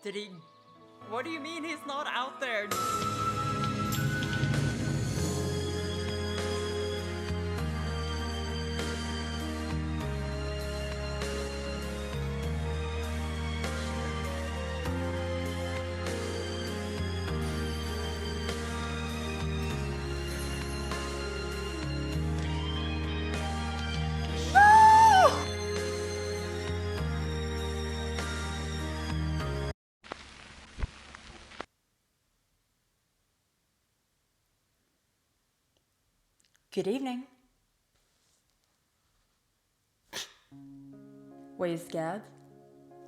Did he... What do you mean he's not out there? Good evening. Were you scared?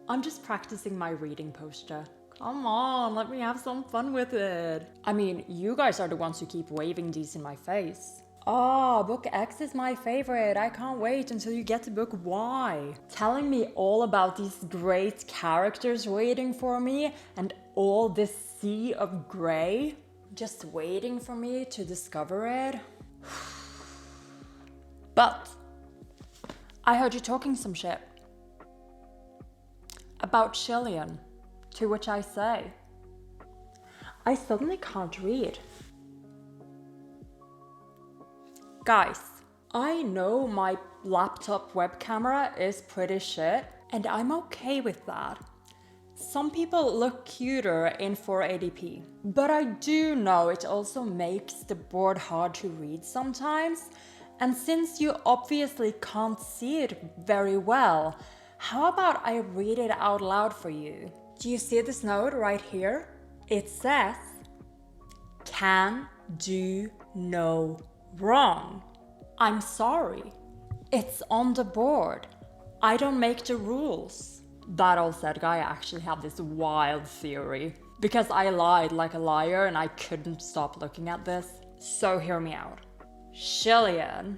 I'm just practicing my reading posture. Come on, let me have some fun with it. I mean, you guys are the ones who keep waving these in my face. Oh, book X is my favorite. I can't wait until you get to book Y. Telling me all about these great characters waiting for me and all this sea of grey just waiting for me to discover it. But I heard you talking some shit about Hualian, to which I say, I suddenly can't read. Guys, I know my laptop web camera is pretty shit, and I'm okay with that. Some people look cuter in 480p, but I do know it also makes the board hard to read sometimes. And since you obviously can't see it very well, how about I read it out loud for you? Do you see this note right here? It says, can do no wrong. I'm sorry. It's on the board. I don't make the rules. That all said, guy, I actually have this wild theory. Because I lied like a liar and I couldn't stop looking at this. So hear me out. Hualian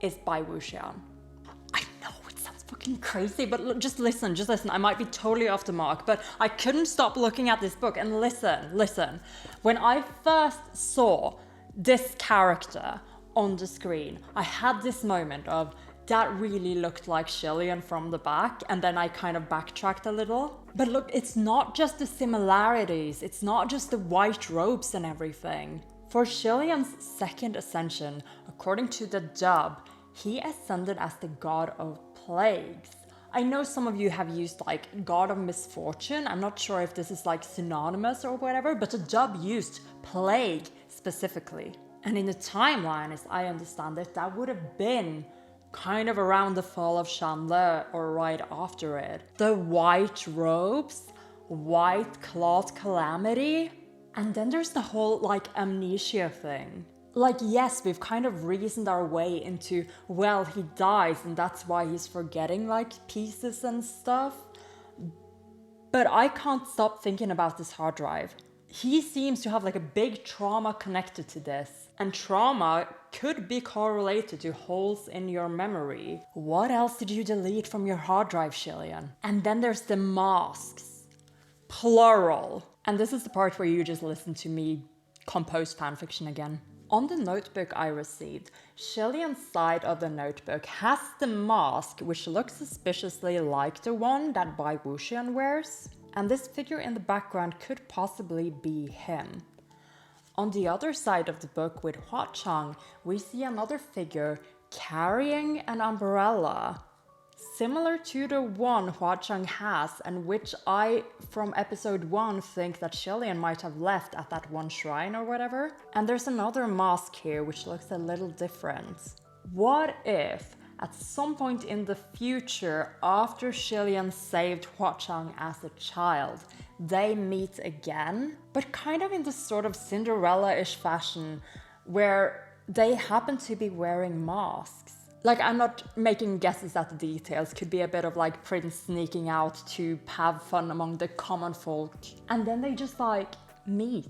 is by Wuxian. I know it sounds fucking crazy, but just listen. I might be totally off the mark, but I couldn't stop looking at this book. And listen. When I first saw this character on the screen, I had this moment of, that really looked like Hualian from the back, and then I kind of backtracked a little. But look, it's not just the similarities, it's not just the white robes and everything. For Hualian's second ascension, according to the dub, he ascended as the god of plagues. I know some of you have used like god of misfortune. I'm not sure if this is like synonymous or whatever, but the dub used plague specifically. And in the timeline, as I understand it, that would have been kind of around the fall of Chandler or right after it. The white robes, white cloth calamity. And then there's the whole like amnesia thing. Like, yes, we've kind of reasoned our way into, well, he dies and that's why he's forgetting like pieces and stuff. But I can't stop thinking about this hard drive. He seems to have like a big trauma connected to this. And trauma could be correlated to holes in your memory. What else did you delete from your hard drive, Hualian? And then there's the masks. Plural. And this is the part where you just listen to me compose fanfiction again. On the notebook I received, Hualian's side of the notebook has the mask which looks suspiciously like the one that Bai Wuxian wears. And this figure in the background could possibly be him. On the other side of the book with Huachang, we see another figure carrying an umbrella, similar to the one Huachang has and which I, from episode 1, think that Hualian might have left at that one shrine or whatever. And there's another mask here which looks a little different. What if, at some point in the future, after Hualian saved Huachang as a child, they meet again, but kind of in this sort of Cinderella-ish fashion, where they happen to be wearing masks. Like, I'm not making guesses at the details, could be a bit of like Prince sneaking out to have fun among the common folk. And then they just like meet.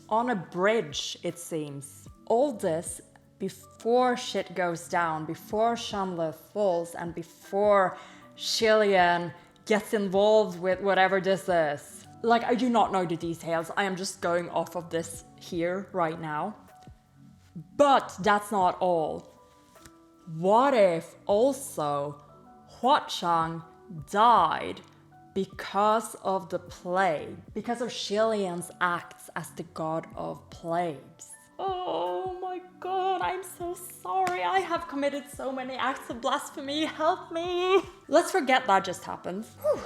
On a bridge, it seems. All this before shit goes down, before Chandler falls, and before Hualian gets involved with whatever this is. Like, I do not know the details, I am just going off of this here right now. But that's not all. What if also Huachang died because of the plague, because of Hualian's acts as the god of plagues. Oh my god, I'm so sorry. I have committed so many acts of blasphemy. Help me. Let's forget that just happened. Whew,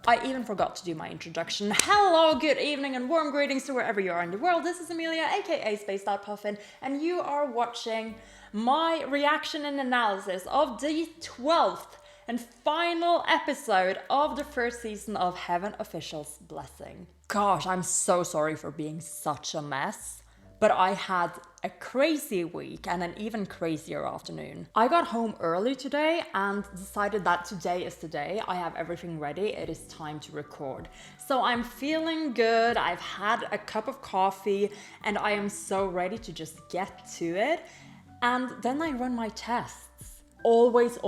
I even forgot to do my introduction. Hello, good evening, and warm greetings to wherever you are in the world. This is Amelia, aka Spaced Out Puffin, and you are watching my reaction and analysis of the 12th and final episode of the first season of Heaven Official's Blessing. Gosh, I'm so sorry for being such a mess, but I had a crazy week and an even crazier afternoon. I got home early today and decided that today is the day. I have everything ready. It is time to record. So I'm feeling good. I've had a cup of coffee and I am so ready to just get to it. And then I run my tests. Always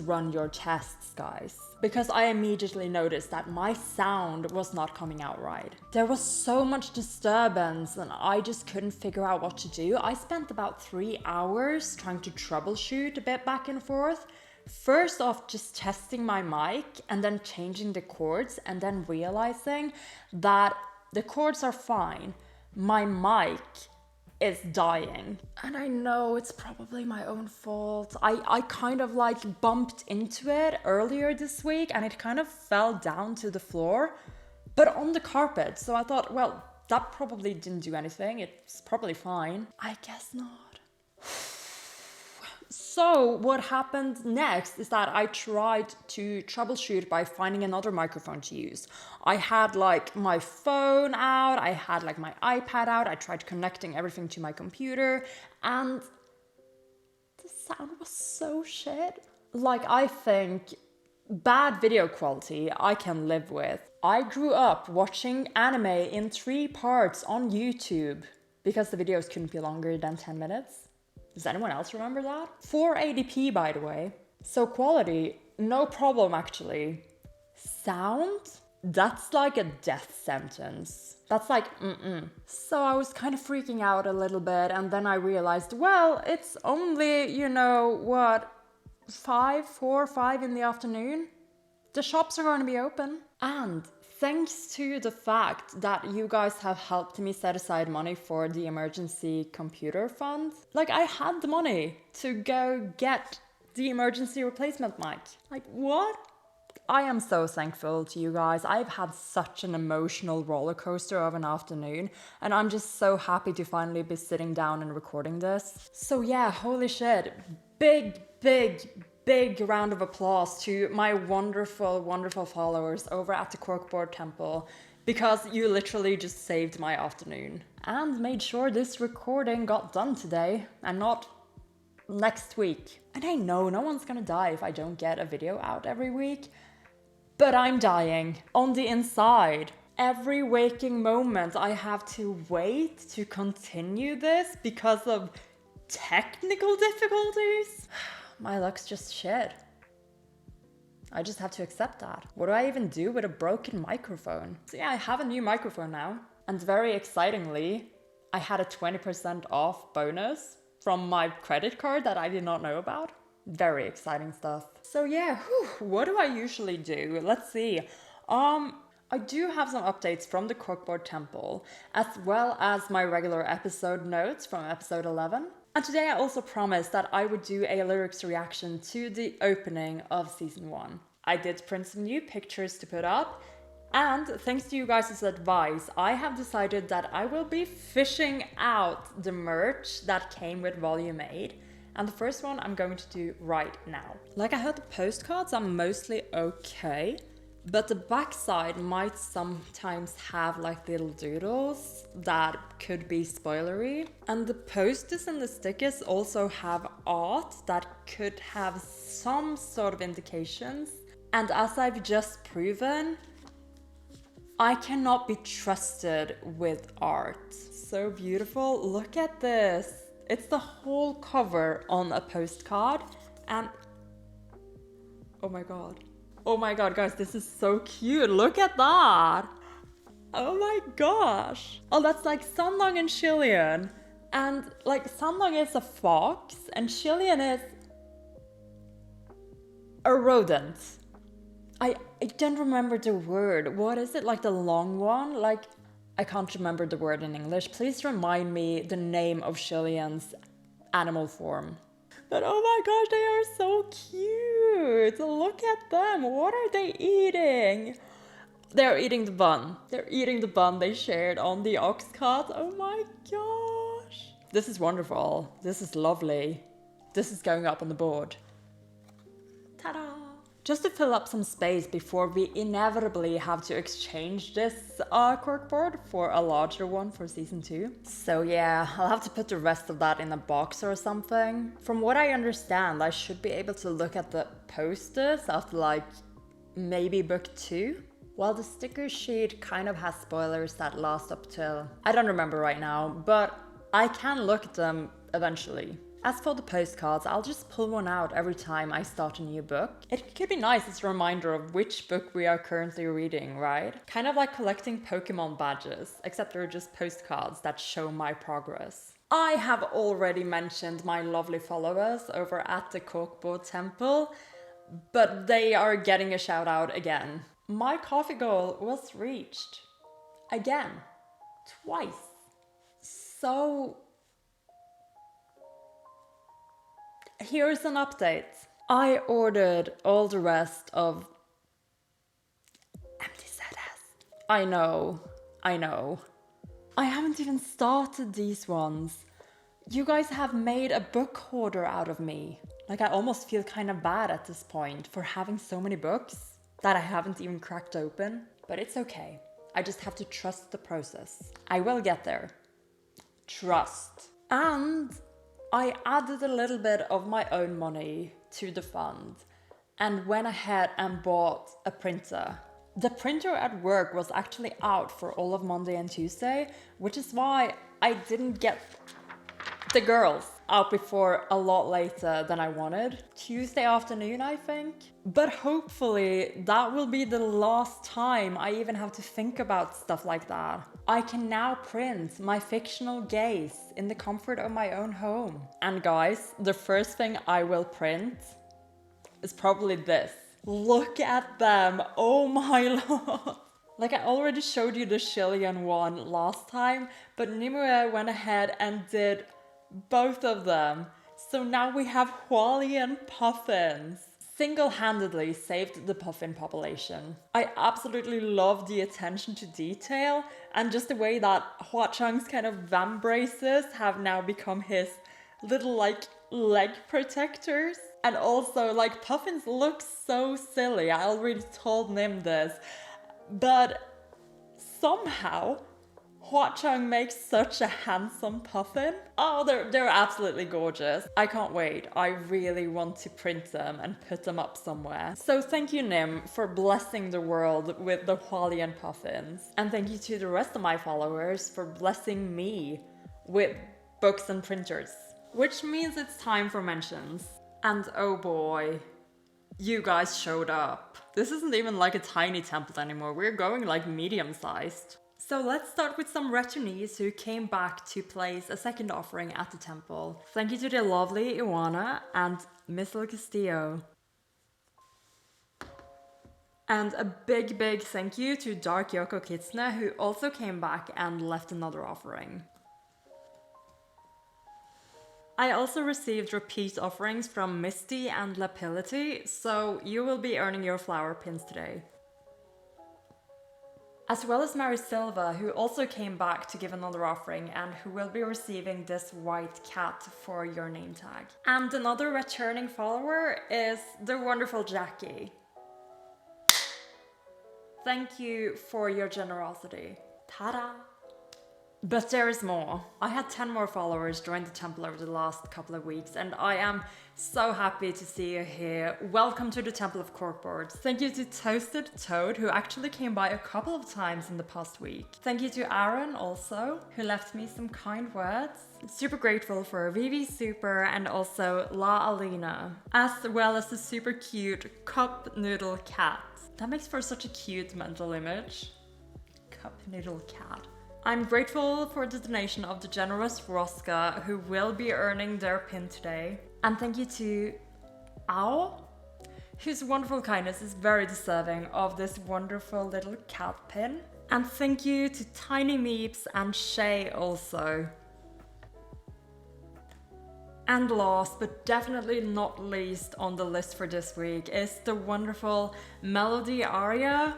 run your tests, guys. Because I immediately noticed that my sound was not coming out right. There was so much disturbance and I just couldn't figure out what to do. I spent about 3 hours trying to troubleshoot a bit back and forth. First off, just testing my mic and then changing the chords and then realizing that the chords are fine. My mic is dying. And I know it's probably my own fault. I kind of like bumped into it earlier this week and it kind of fell down to the floor, but on the carpet. So I thought, well, that probably didn't do anything. It's probably fine. I guess not. So what happened next is that I tried to troubleshoot by finding another microphone to use. I had like my phone out, I had like my iPad out, I tried connecting everything to my computer, and the sound was so shit. Like, I think bad video quality I can live with. I grew up watching anime in 3 parts on YouTube because the videos couldn't be longer than 10 minutes. Does anyone else remember that? 480p, by the way. So quality, no problem actually. Sound? That's like a death sentence. That's like, So I was kind of freaking out a little bit and then I realized, well, it's only, 4 or 5 in the afternoon. The shops are going to be open. And thanks to the fact that you guys have helped me set aside money for the emergency computer fund, like I had the money to go get the emergency replacement mic. Like, what? I am so thankful to you guys. I've had such an emotional roller coaster of an afternoon and I'm just so happy to finally be sitting down and recording this. So yeah, holy shit. Big round of applause to my wonderful followers over at the Corkboard Temple, because you literally just saved my afternoon and made sure this recording got done today and not next week. And I know no one's gonna die if I don't get a video out every week, but I'm dying on the inside. Every waking moment I have to wait to continue this because of technical difficulties. My luck's just shit. I just have to accept that. What do I even do with a broken microphone? So yeah, I have a new microphone now. And very excitingly, I had a 20% off bonus from my credit card that I did not know about. Very exciting stuff. So yeah, what do I usually do? Let's see. I do have some updates from the Corkboard Temple, as well as my regular episode notes from episode 11. And today I also promised that I would do a lyrics reaction to the opening of season 1. I did print some new pictures to put up, and thanks to you guys' advice, I have decided that I will be fishing out the merch that came with volume 8. And the first one I'm going to do right now. Like, I heard the postcards are mostly okay, but the backside might sometimes have like little doodles that could be spoilery. And the posters and the stickers also have art that could have some sort of indications. And as I've just proven, I cannot be trusted with art. So beautiful. Look at this. It's the whole cover on a postcard. And oh my god. Oh my god, guys, this is so cute. Look at that. Oh my gosh. Oh, that's like Sandong and Hualian. And like Sandong is a fox and Hualian is a rodent. I don't remember the word. What is it? Like the long one? Like, I can't remember the word in English. Please remind me the name of Hualian's animal form. But oh my gosh, they are so cute. Look at them. What are they eating? They're eating the bun. They're eating the bun they shared on the ox cart. Oh my gosh. This is wonderful. This is lovely. This is going up on the board. Ta-da! Just to fill up some space before we inevitably have to exchange this corkboard for a larger one for season 2. So yeah, I'll have to put the rest of that in a box or something. From what I understand, I should be able to look at the posters after like maybe book 2. While the sticker sheet kind of has spoilers that last up till, I don't remember right now, but I can look at them eventually. As for the postcards, I'll just pull one out every time I start a new book. It could be nice as a reminder of which book we are currently reading, right? Kind of like collecting Pokemon badges, except they're just postcards that show my progress. I have already mentioned my lovely followers over at the Corkboard Temple, but they are getting a shout out again. My coffee goal was reached. Again. Twice. So here's an update. I ordered all the rest of empty ZS. I know. I haven't even started these ones. You guys have made a book hoarder out of me. Like, I almost feel kind of bad at this point for having so many books that I haven't even cracked open. But it's okay. I just have to trust the process. I will get there. Trust. And I added a little bit of my own money to the fund and went ahead and bought a printer. The printer at work was actually out for all of Monday and Tuesday, which is why I didn't get the girls out before a lot later than I wanted. Tuesday afternoon, I think. But hopefully that will be the last time I even have to think about stuff like that. I can now print my fictional gays in the comfort of my own home. And guys, the first thing I will print is probably this. Look at them. Oh my lord. Like, I already showed you the Chilean one last time, but Nimue went ahead and did both of them. So now we have Hualian puffins. Single-handedly saved the puffin population. I absolutely love the attention to detail and just the way that Hua Chang's kind of vambraces have now become his little like leg protectors. And also, like, puffins look so silly. I already told Nim this, but somehow Hua Chang makes such a handsome puffin. Oh, they're absolutely gorgeous. I can't wait. I really want to print them and put them up somewhere. So thank you, Nim, for blessing the world with the Hualian puffins. And thank you to the rest of my followers for blessing me with books and printers. Which means it's time for mentions. And oh boy, you guys showed up. This isn't even like a tiny temple anymore. We're going like medium-sized. So let's start with some returnees who came back to place a second offering at the temple. Thank you to the lovely Iwana and Miss Castillo. And a big thank you to Dark Yoko Kitsune, who also came back and left another offering. I also received repeat offerings from Misty and Lapility, so you will be earning your flower pins today. As well as Mary Silva, who also came back to give another offering and who will be receiving this white cat for your name tag. And another returning follower is the wonderful Jackie. Thank you for your generosity. Ta-da! But there is more. I had 10 more followers join the temple over the last couple of weeks, and I am so happy to see you here. Welcome to the Temple of Corkboards. Thank you to Toasted Toad, who actually came by a couple of times in the past week. Thank you to Aaron also, who left me some kind words. Super grateful for Vivi Super and also La Alina, as well as the super cute cup noodle cat. That makes for such a cute mental image. Cup noodle cat. I'm grateful for the donation of the generous Roska, who will be earning their pin today. And thank you to Ao, whose wonderful kindness is very deserving of this wonderful little cat pin. And thank you to Tiny Meeps and Shay also. And last but definitely not least on the list for this week is the wonderful Melody Aria,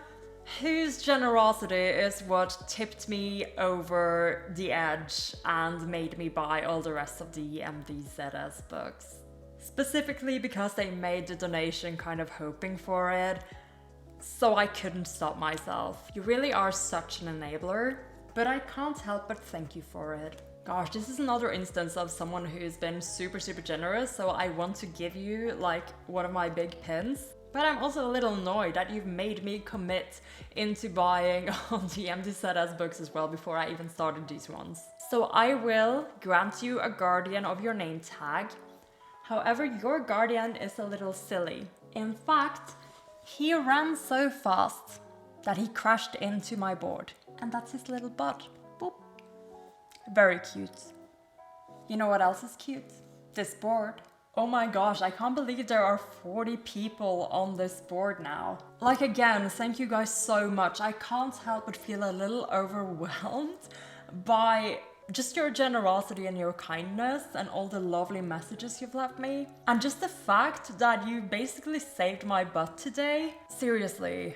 whose generosity is what tipped me over the edge and made me buy all the rest of the MDZS books. Specifically because they made the donation kind of hoping for it, so I couldn't stop myself. You really are such an enabler, but I can't help but thank you for it. Gosh, this is another instance of someone who's been super generous, so I want to give you like one of my big pins. But I'm also a little annoyed that you've made me commit into buying all the MDZS books as well before I even started these ones. So I will grant you a guardian of your name tag. However, your guardian is a little silly. In fact, he ran so fast that he crashed into my board. And that's his little butt. Boop. Very cute. You know what else is cute? This board. Oh my gosh, I can't believe there are 40 people on this board now. Like again, thank you guys so much. I can't help but feel a little overwhelmed by just your generosity and your kindness and all the lovely messages you've left me. And just the fact that you basically saved my butt today. Seriously.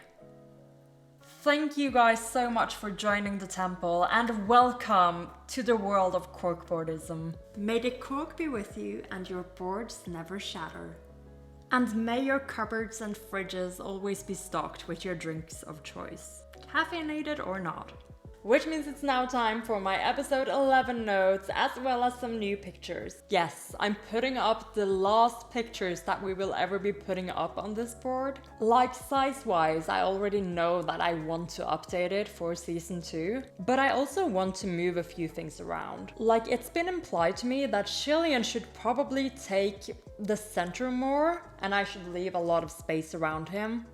Thank you guys so much for joining the temple and welcome to the world of corkboardism. May the cork be with you and your boards never shatter. And may your cupboards and fridges always be stocked with your drinks of choice, caffeinated or not. Which means it's now time for my episode 11 notes as well as some new pictures. Yes, I'm putting up the last pictures that we will ever be putting up on this board. Like size-wise, I already know that I want to update it for season 2, but I also want to move a few things around. Like it's been implied to me that Hualian should probably take the center more and I should leave a lot of space around him.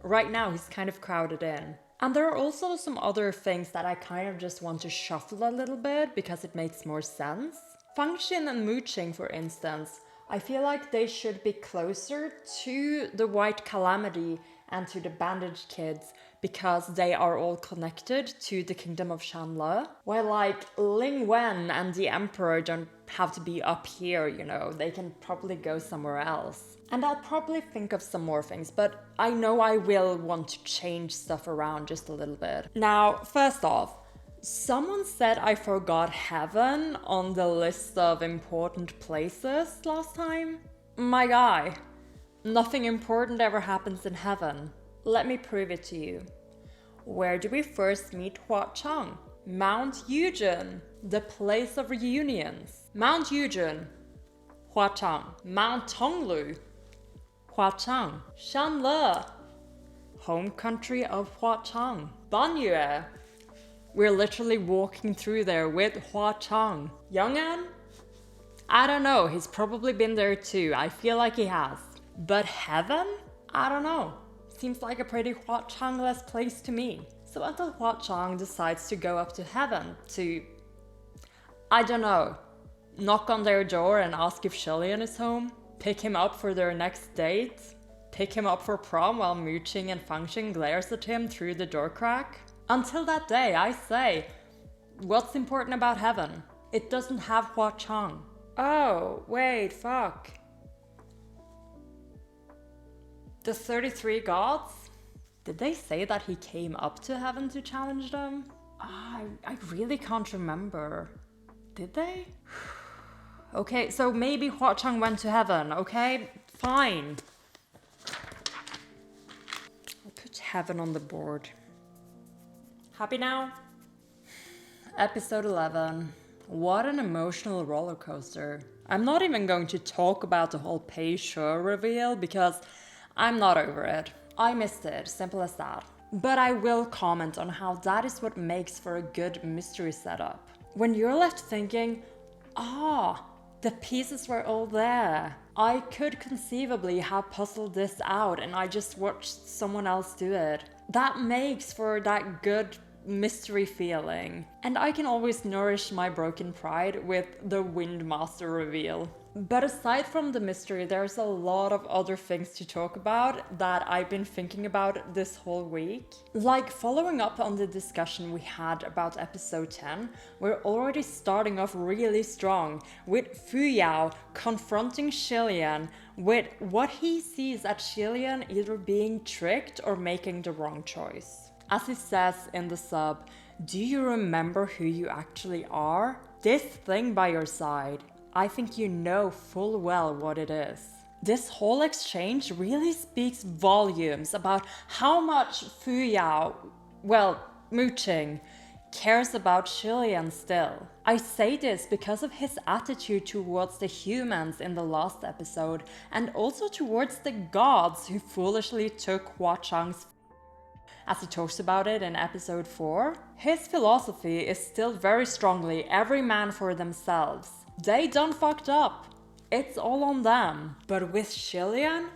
Right now he's kind of crowded in. And there are also some other things that I kind of just want to shuffle a little bit because it makes more sense. Function and mooching, for instance, I feel like they should be closer to the White Calamity and to the Bandaged Kids because they are all connected to the Kingdom of Shanle. While like Ling Wen and the Emperor don't have to be up here, you know, they can probably go somewhere else. And I'll probably think of some more things, but I know I will want to change stuff around just a little bit. Now, first off, someone said I forgot heaven on the list of important places last time. My guy, nothing important ever happens in heaven. Let me prove it to you. Where do we first meet Hua Chang? Mount Yujin, the place of reunions. Mount Yujin, Hua Chang. Mount Tonglu, Hua Chang. Shanle, home country of Hua Chang. Banyue, we're literally walking through there with Hua Chang. Yong'an? I don't know, he's probably been there too, I feel like he has. But heaven? I don't know. Seems like a pretty Hua Chang-less place to me. So until Hua Chang decides to go up to heaven to, I don't know, knock on their door and ask if Hualian is home, pick him up for their next date, pick him up for prom while mooching and Fangxing glares at him through the door crack. Until that day, I say, what's important about heaven? It doesn't have Hua Chang. Oh, wait, fuck. The 33 gods? Did they say that he came up to heaven to challenge them? I really can't remember. Did they? Okay, so maybe Hua Chang went to heaven, okay? Fine. I'll put heaven on the board. Happy now? Episode 11. What an emotional roller coaster. I'm not even going to talk about the whole Pei Shu reveal because I'm not over it. I missed it, simple as that. But I will comment on how that is what makes for a good mystery setup. When you're left thinking, the pieces were all there. I could conceivably have puzzled this out and I just watched someone else do it. That makes for that good mystery feeling. And I can always nourish my broken pride with the WINDMASTER reveal. But aside from the mystery, there's a lot of other things to talk about that I've been thinking about this whole week. Like following up on the discussion we had about episode 10, we're already starting off really strong with Fu Yao confronting Hualian with what he sees as Hualian either being tricked or making the wrong choice. As he says in the sub, "Do you remember who you actually are? This thing by your side. I think you know full well what it is." This whole exchange really speaks volumes about how much Fu Yao, mooching, cares about Hualian still. I say this because of his attitude towards the humans in the last episode, and also towards the gods who foolishly took Hua Chang's, as he talks about it in episode 4. His philosophy is still very strongly every man for themselves. They done fucked up. It's all on them. But with Hualian,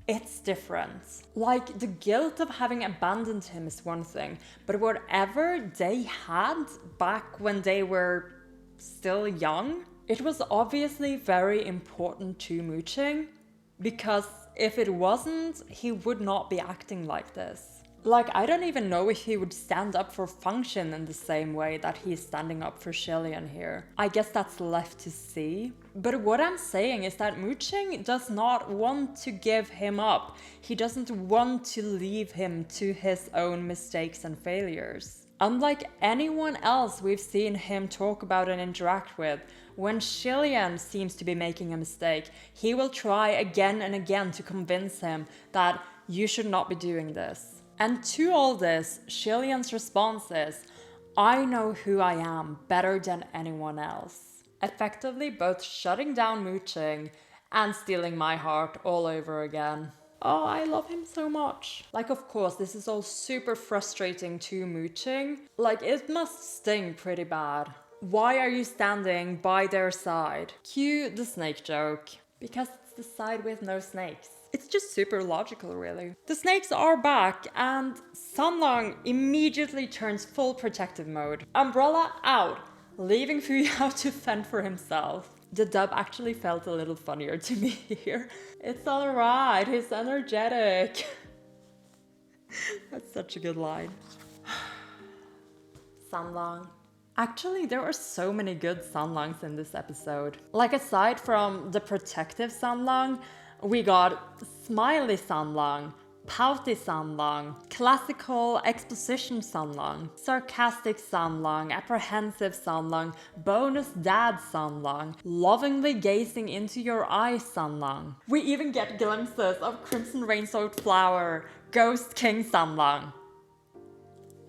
it's different. Like, the guilt of having abandoned him is one thing, but whatever they had back when they were still young, it was obviously very important to Mooching, because if it wasn't, he would not be acting like this. Like, I don't even know if he would stand up for Function in the same way that he's standing up for Hualian here. I guess that's left to see. But what I'm saying is that Mooching does not want to give him up. He doesn't want to leave him to his own mistakes and failures. Unlike anyone else we've seen him talk about and interact with, when Hualian seems to be making a mistake, he will try again and again to convince him that you should not be doing this. And to all this, Hualian's response is, "I know who I am better than anyone else." Effectively both shutting down Mooching and stealing my heart all over again. Oh, I love him so much. Like, of course, this is all super frustrating to Mooching. Like, it must sting pretty bad. Why are you standing by their side? Cue the snake joke. Because it's the side with no snakes. It's just super logical, really. The snakes are back, and Sanlang immediately turns full protective mode. Umbrella out, leaving Fu Yao to fend for himself. The dub actually felt a little funnier to me here. It's alright, he's energetic. That's such a good line. Sanlang. Actually, there are so many good Sanlangs in this episode. Like, aside from the protective Sanlang, we got smiley Sanlang, pouty Sanlang, classical exposition Sanlang, sarcastic Sanlang, apprehensive Sanlang, bonus dad Sanlang, lovingly gazing into your eyes Sanlang. We even get glimpses of Crimson Rain-soaked flower, Ghost King Sanlang.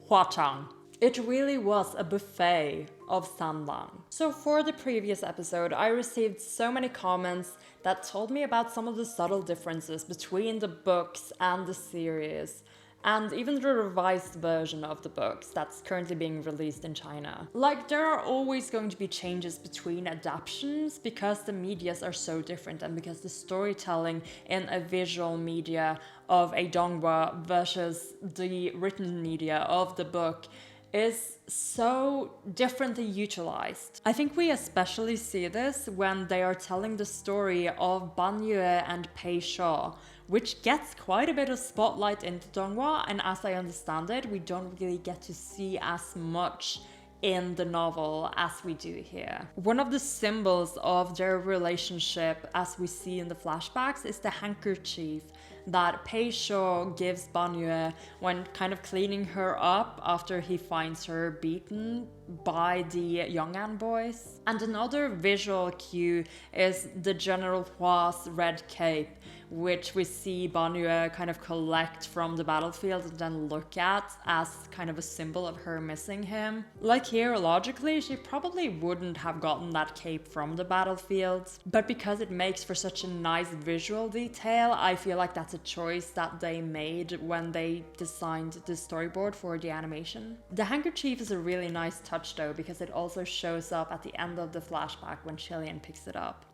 Hua Chang. It really was a buffet of Sanlang. So for the previous episode, I received so many comments that told me about some of the subtle differences between the books and the series, and even the revised version of the books that's currently being released in China. Like, there are always going to be changes between adaptations because the medias are so different and because the storytelling in a visual media of a donghua versus the written media of the book is so differently utilized. I think we especially see this when they are telling the story of Ban Yue and Pei Shaw, which gets quite a bit of spotlight into donghua, and as I understand it, we don't really get to see as much in the novel as we do here. One of the symbols of their relationship, as we see in the flashbacks, is the handkerchief that Pei Shaw gives Ban Yue when kind of cleaning her up after he finds her beaten by the Yong'an boys. And another visual cue is the General Hua's red cape, which we see Ban Yue kind of collect from the battlefield and then look at as kind of a symbol of her missing him. Like, here, logically, she probably wouldn't have gotten that cape from the battlefield, but because it makes for such a nice visual detail, I feel like that's a choice that they made when they designed the storyboard for the animation. The handkerchief is a really nice touch though, because it also shows up at the end of the flashback when Hualian picks it up.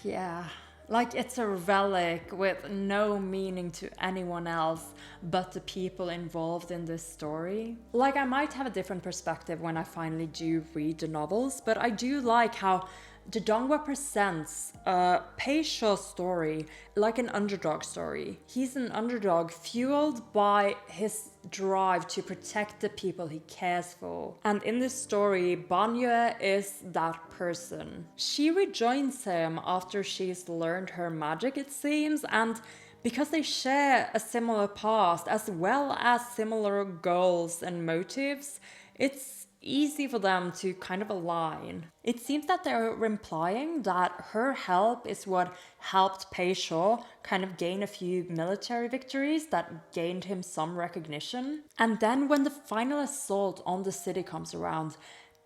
Yeah. Like, it's a relic with no meaning to anyone else but the people involved in this story. Like, I might have a different perspective when I finally do read the novels, but I do like how the Dongwa presents Peisho's story like an underdog story. He's an underdog fueled by his drive to protect the people he cares for. And in this story, Banyue is that person. She rejoins him after she's learned her magic, it seems, and because they share a similar past as well as similar goals and motives, it's easy for them to kind of align. It seems that they're implying that her help is what helped Peisho kind of gain a few military victories that gained him some recognition. And then when the final assault on the city comes around,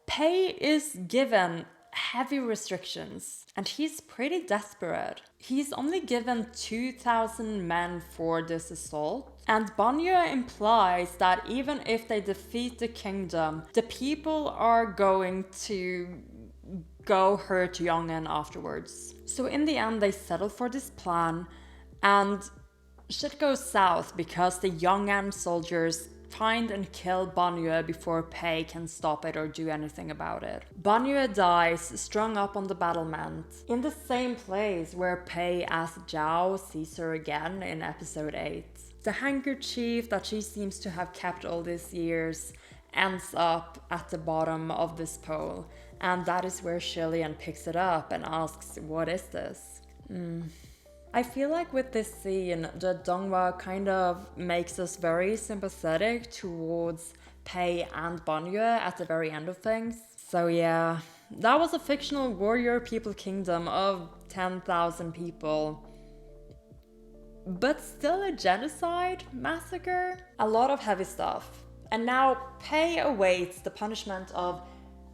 Pei is given heavy restrictions and he's pretty desperate. He's only given 2,000 men for this assault, and Banyue implies that even if they defeat the kingdom, the people are going to go hurt Yong'an afterwards. So in the end they settle for this plan, and shit goes south because the Yong'an soldiers find and kill Banyue before Pei can stop it or do anything about it. Banyue dies, strung up on the battlement, in the same place where Pei as Zhao sees her again in episode 8. The handkerchief that she seems to have kept all these years ends up at the bottom of this pole, and that is where Hualian picks it up and asks, "What is this?" I feel like with this scene, the Dongwa kind of makes us very sympathetic towards Pei and Banyue at the very end of things. So yeah, that was a fictional warrior people kingdom of 10,000 people. But still a genocide massacre? A lot of heavy stuff. And now Pei awaits the punishment of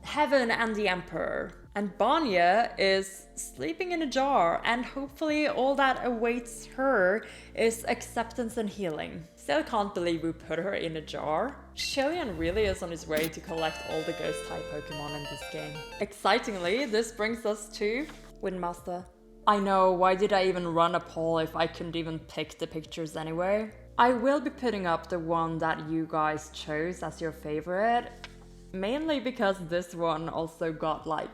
heaven and the emperor. And Banyue is sleeping in a jar, and hopefully all that awaits her is acceptance and healing. Still can't believe we put her in a jar. Hualian really is on his way to collect all the ghost-type Pokemon in this game. Excitingly, this brings us to WINDMASTER. I know, why did I even run a poll if I couldn't even pick the pictures anyway? I will be putting up the one that you guys chose as your favorite, mainly because this one also got like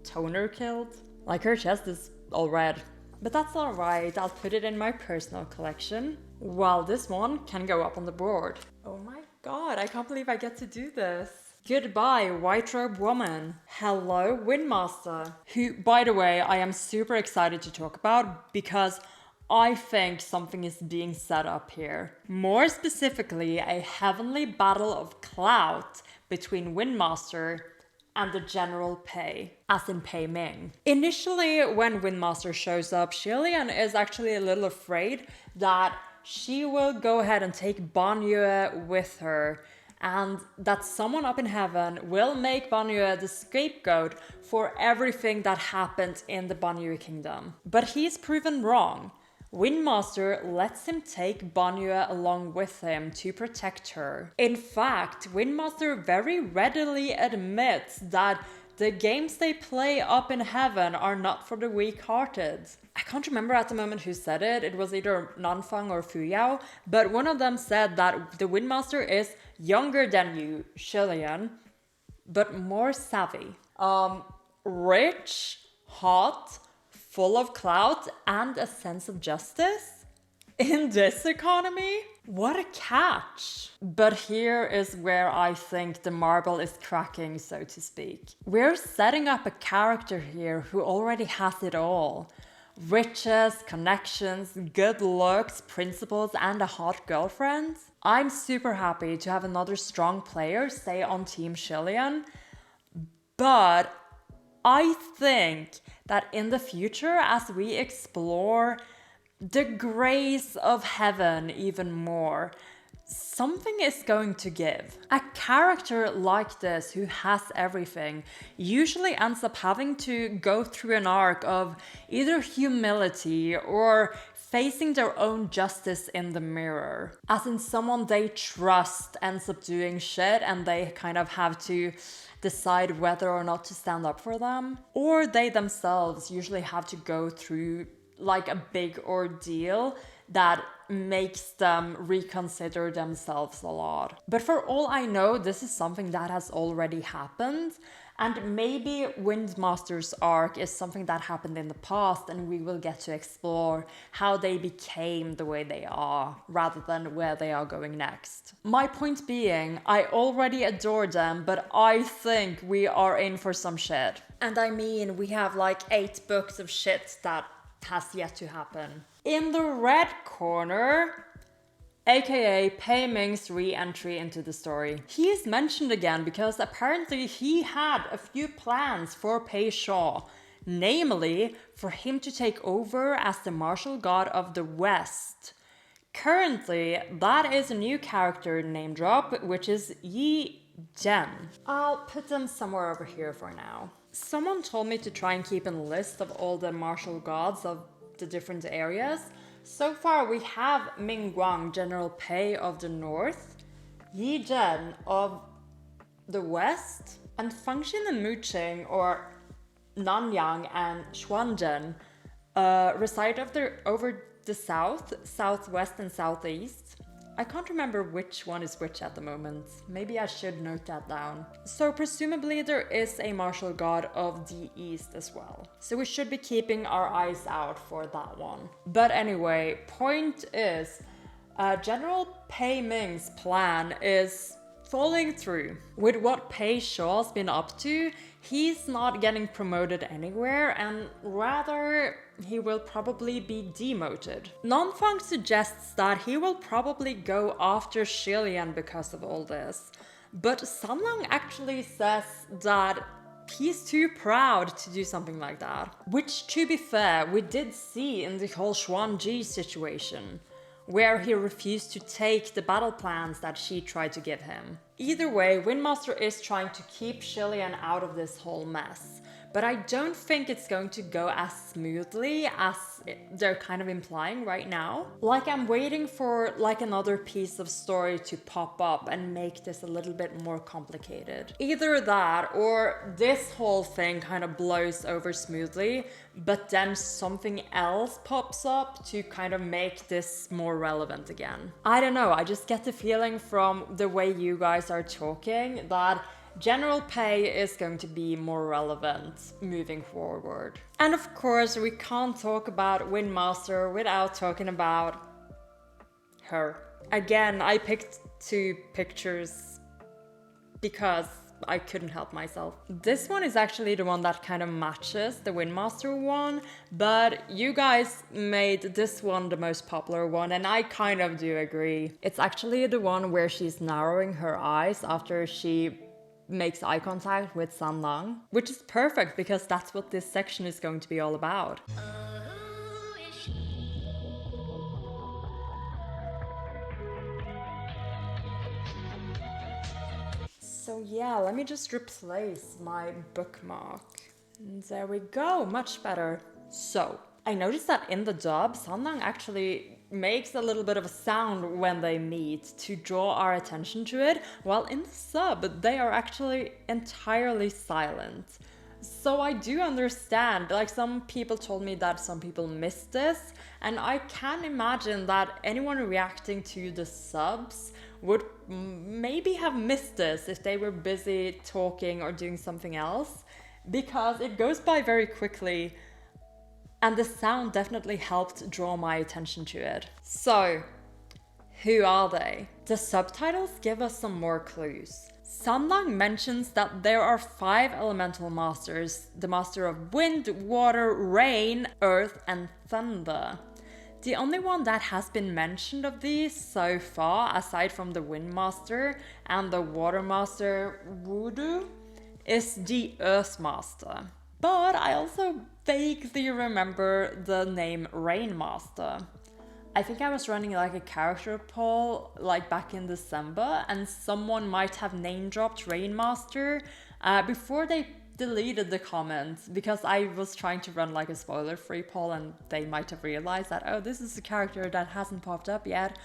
toner killed. Like her chest is all red. But that's alright, I'll put it in my personal collection. While this one can go up on the board. Oh my god, I can't believe I get to do this. Goodbye, White Robe Woman. Hello, WINDMASTER. Who, by the way, I am super excited to talk about because I think something is being set up here. More specifically, a heavenly battle of clout between WINDMASTER and the General Pei, as in Pei Ming. Initially, when WINDMASTER shows up, Hualian is actually a little afraid that she will go ahead and take Banyue with her, and that someone up in heaven will make Banyue the scapegoat for everything that happened in the Banyue Kingdom. But he's proven wrong. WINDMASTER lets him take Banyue along with him to protect her. In fact, WINDMASTER very readily admits that the games they play up in heaven are not for the weak-hearted. I can't remember at the moment who said it. It was either Nanfang or Fuyao, but one of them said that the WINDMASTER is younger than you, Hualian, but more savvy. Rich, hot, full of clout, and a sense of justice? In this economy? What a catch! But here is where I think the marble is cracking, so to speak. We're setting up a character here who already has it all. Riches, connections, good looks, principles, and a hot girlfriend. I'm super happy to have another strong player stay on Team Hualian, but I think that in the future, as we explore the grace of heaven even more, something is going to give. A character like this who has everything usually ends up having to go through an arc of either humility or facing their own justice in the mirror. As in someone they trust ends up doing shit and they kind of have to decide whether or not to stand up for them. Or they themselves usually have to go through like a big ordeal that makes them reconsider themselves a lot. But for all I know, this is something that has already happened. And maybe Windmaster's arc is something that happened in the past, and we will get to explore how they became the way they are, rather than where they are going next. My point being, I already adore them, but I think we are in for some shit. And I mean, we have like 8 books of shit that has yet to happen. In the red corner, aka Pei Ming's re-entry into the story. He is mentioned again because apparently he had a few plans for Pei Shaw, namely for him to take over as the martial god of the West. Currently, that is a new character name drop, which is Yi Zhen. I'll put them somewhere over here for now. Someone told me to try and keep a list of all the martial gods of the different areas. So far we have Ming Guang, General Pei of the North, Yi Zhen of the West, and Fangxin and Muqing, or Nanyang and Xuanzhen, reside over the south, southwest and southeast. I can't remember which one is which at the moment. Maybe I should note that down. So presumably there is a martial god of the east as well. So we should be keeping our eyes out for that one. But anyway, point is, General Pei Ming's plan is falling through. With what Pei Shaw's been up to, he's not getting promoted anywhere, and rather he will probably be demoted. Nanfang suggests that he will probably go after Hualian because of all this, but Sanlang actually says that he's too proud to do something like that. Which, to be fair, we did see in the whole Xuanji situation, where he refused to take the battle plans that she tried to give him. Either way, Windmaster is trying to keep Hualian out of this whole mess, but I don't think it's going to go as smoothly as they're kind of implying right now. Like, I'm waiting for like another piece of story to pop up and make this a little bit more complicated. Either that, or this whole thing kind of blows over smoothly, but then something else pops up to kind of make this more relevant again. I don't know, I just get the feeling from the way you guys are talking that General Pei is going to be more relevant moving forward. And of course, we can't talk about Windmaster without talking about her. Again, I picked 2 pictures because I couldn't help myself. This one is actually the one that kind of matches the Windmaster one, but you guys made this one the most popular one, and I kind of do agree. It's actually the one where she's narrowing her eyes after she makes eye contact with Sanlang, which is perfect because that's what this section is going to be all about. So yeah, let me just replace my bookmark. And there we go, much better. So, I noticed that in the dub, Sanlang actually makes a little bit of a sound when they meet to draw our attention to it, while in the sub, they are actually entirely silent. So I do understand, like some people told me that some people missed this, and I can imagine that anyone reacting to the subs would maybe have missed this if they were busy talking or doing something else, because it goes by very quickly. And the sound definitely helped draw my attention to it. So, who are they? The subtitles give us some more clues. Sanlang mentions that there are 5 elemental masters, the master of wind, water, rain, earth, and thunder. The only one that has been mentioned of these so far, aside from the wind master and the water master Voodoo, is the earth master. But I also vaguely remember the name Rainmaster. I think I was running like a character poll like back in December, and someone might have name dropped Rainmaster before they deleted the comments, because I was trying to run like a spoiler-free poll and they might have realized that, oh, this is a character that hasn't popped up yet.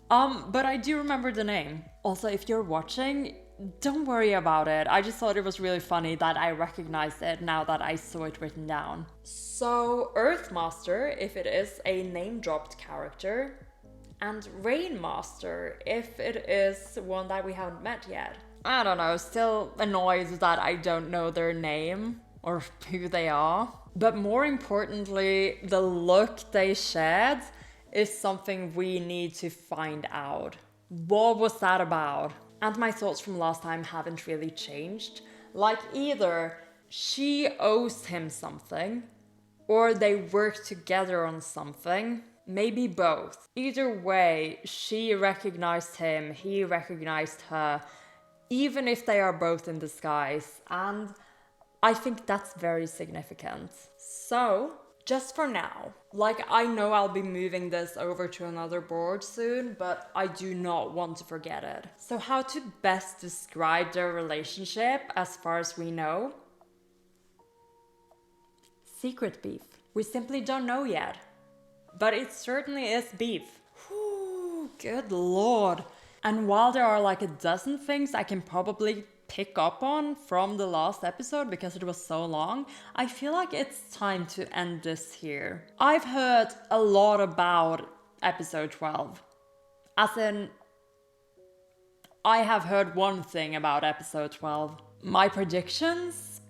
But I do remember the name. Also, if you're watching, don't worry about it. I just thought it was really funny that I recognized it now that I saw it written down. So, Earthmaster, if it is a name-dropped character, And Rainmaster, if it is one that we haven't met yet. I don't know, still annoyed that I don't know their name or who they are. But more importantly, the look they shared is something we need to find out. What was that about? And my thoughts from last time haven't really changed. Like either she owes him something, or they work together on something. Maybe both. Either way, she recognized him, he recognized her, even if they are both in disguise. And I think that's very significant. So, just for now, like I know I'll be moving this over to another board soon, but I do not want to forget it. So how to best describe their relationship as far as we know? Secret beef. We simply don't know yet. But it certainly is beef. Whew, good lord. And while there are like a dozen things I can probably pick up on from the last episode because it was so long, I feel like it's time to end this here. I've heard a lot about episode 12. As in, I have heard one thing about episode 12. My predictions?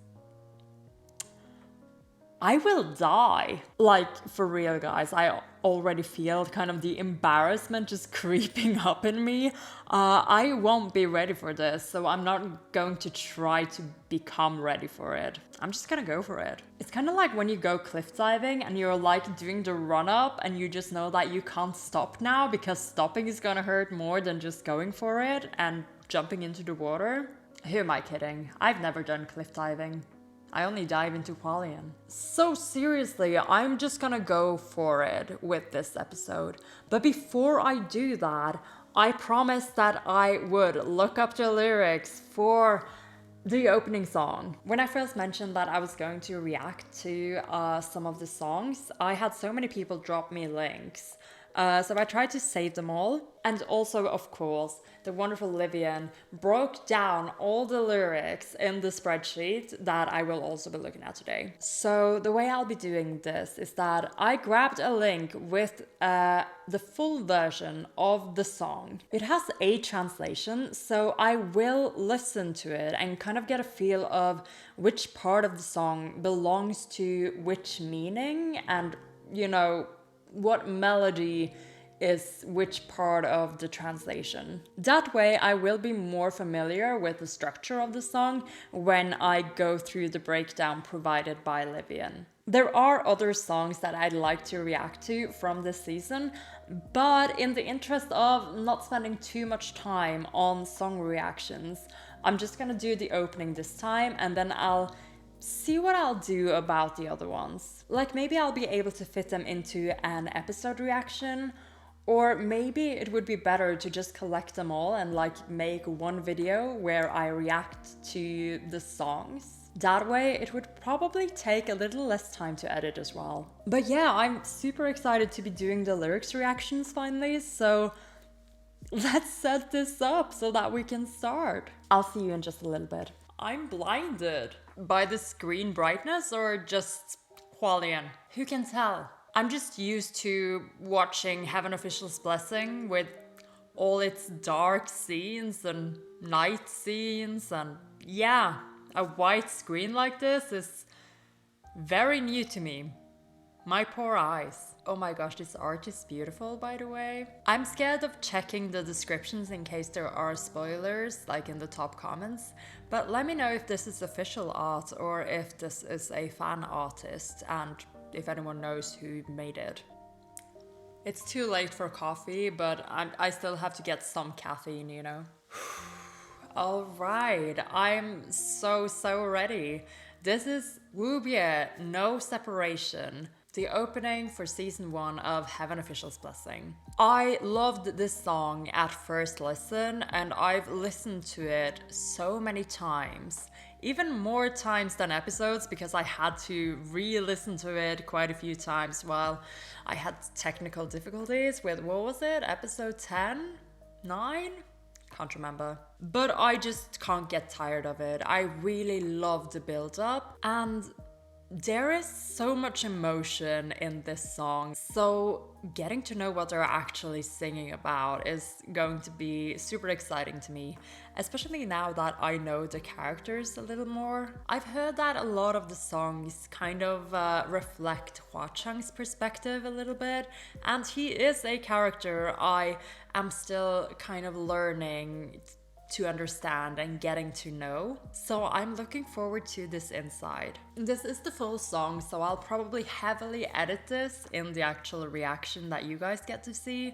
I will die. Like, for real, guys, I already feel kind of the embarrassment just creeping up in me. I won't be ready for this, so I'm not going to try to become ready for it. I'm just gonna go for it. It's kind of like when you go cliff diving and you're like doing the run up and you just know that you can't stop now because stopping is gonna hurt more than just going for it and jumping into the water. Who am I kidding? I've never done cliff diving. I only dive into Hualian. So seriously, I'm just gonna go for it with this episode. But before I do that, I promised that I would look up the lyrics for the opening song. When I first mentioned that I was going to react to some of the songs, I had so many people drop me links. So I tried to save them all. And also, of course, the wonderful Livian broke down all the lyrics in the spreadsheet that I will also be looking at today. So the way I'll be doing this is that I grabbed a link with the full version of the song. It has a translation, so I will listen to it and kind of get a feel of which part of the song belongs to which meaning and, you know, what melody is which part of the translation. That way I will be more familiar with the structure of the song when I go through the breakdown provided by Livian. There are other songs that I'd like to react to from this season, but in the interest of not spending too much time on song reactions, I'm just gonna do the opening this time and then I'll see what I'll do about the other ones. Like maybe I'll be able to fit them into an episode reaction, or maybe it would be better to just collect them all and like make one video where I react to the songs. That way it would probably take a little less time to edit as well. But yeah, I'm super excited to be doing the lyrics reactions finally, so let's set this up so that we can start. I'll see you in just a little bit. I'm blinded by the screen brightness or just Hualian. Who can tell? I'm just used to watching Heaven Official's Blessing with all its dark scenes and night scenes, and yeah, a white screen like this is very new to me. My poor eyes. Oh my gosh, this art is beautiful, by the way. I'm scared of checking the descriptions in case there are spoilers, like in the top comments. But let me know if this is official art or if this is a fan artist and if anyone knows who made it. It's too late for coffee, but I still have to get some caffeine, you know? Alright, I'm so ready. This is Wuobie, No Separation, the opening for season 1 of Heaven Official's Blessing. I loved this song at first listen, and I've listened to it so many times. Even more times than episodes, because I had to re-listen to it quite a few times while I had technical difficulties with, what was it, episode 10? 9? Can't remember. But I just can't get tired of it. I really love the build-up, and There is so much emotion in this song, so getting to know what they're actually singing about is going to be super exciting to me, especially now that I know the characters a little more. I've heard that a lot of the songs kind of reflect Hua Chang's perspective a little bit, and he is a character I am still kind of learning to understand and getting to know. So I'm looking forward to this insight. This is the full song, so I'll probably heavily edit this in the actual reaction that you guys get to see.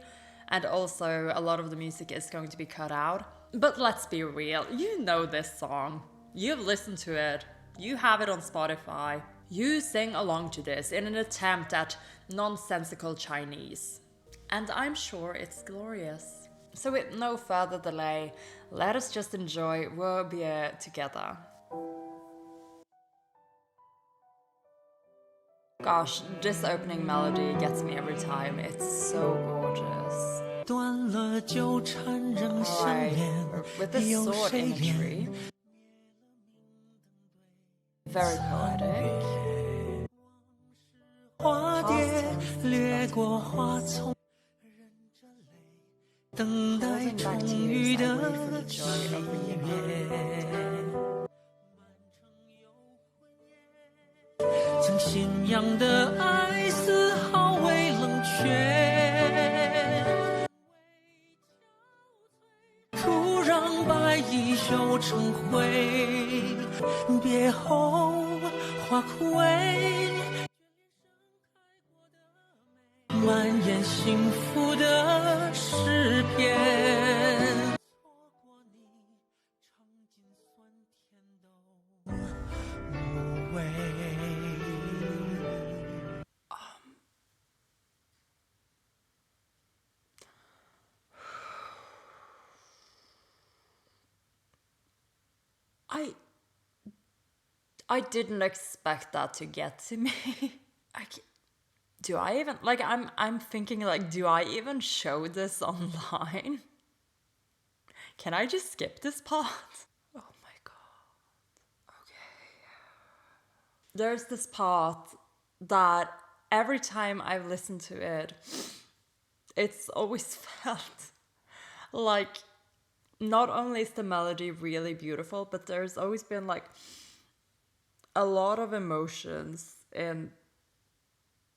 And also a lot of the music is going to be cut out. But let's be real, you know this song. You've listened to it. You have it on Spotify. You sing along to this in an attempt at nonsensical Chinese. And I'm sure it's glorious. So with no further delay, let us just enjoy Wo Bie together. Gosh, this opening melody gets me every time. It's so gorgeous. Alright, with this sword imagery, very poetic. Holding back tears and wait for the joy of reunion. 将信仰的爱丝毫未冷却，土壤白蚁修成灰，别后花枯萎，蔓延幸福的诗篇。错过你，尝尽酸甜都无味。I didn't expect that to get to me. Do I even, like, I'm thinking, like, do I even show this online? Can I just skip this part? Oh my god. Okay. There's this part that every time I've listened to it, it's always felt like not only is the melody really beautiful, but there's always been like a lot of emotions in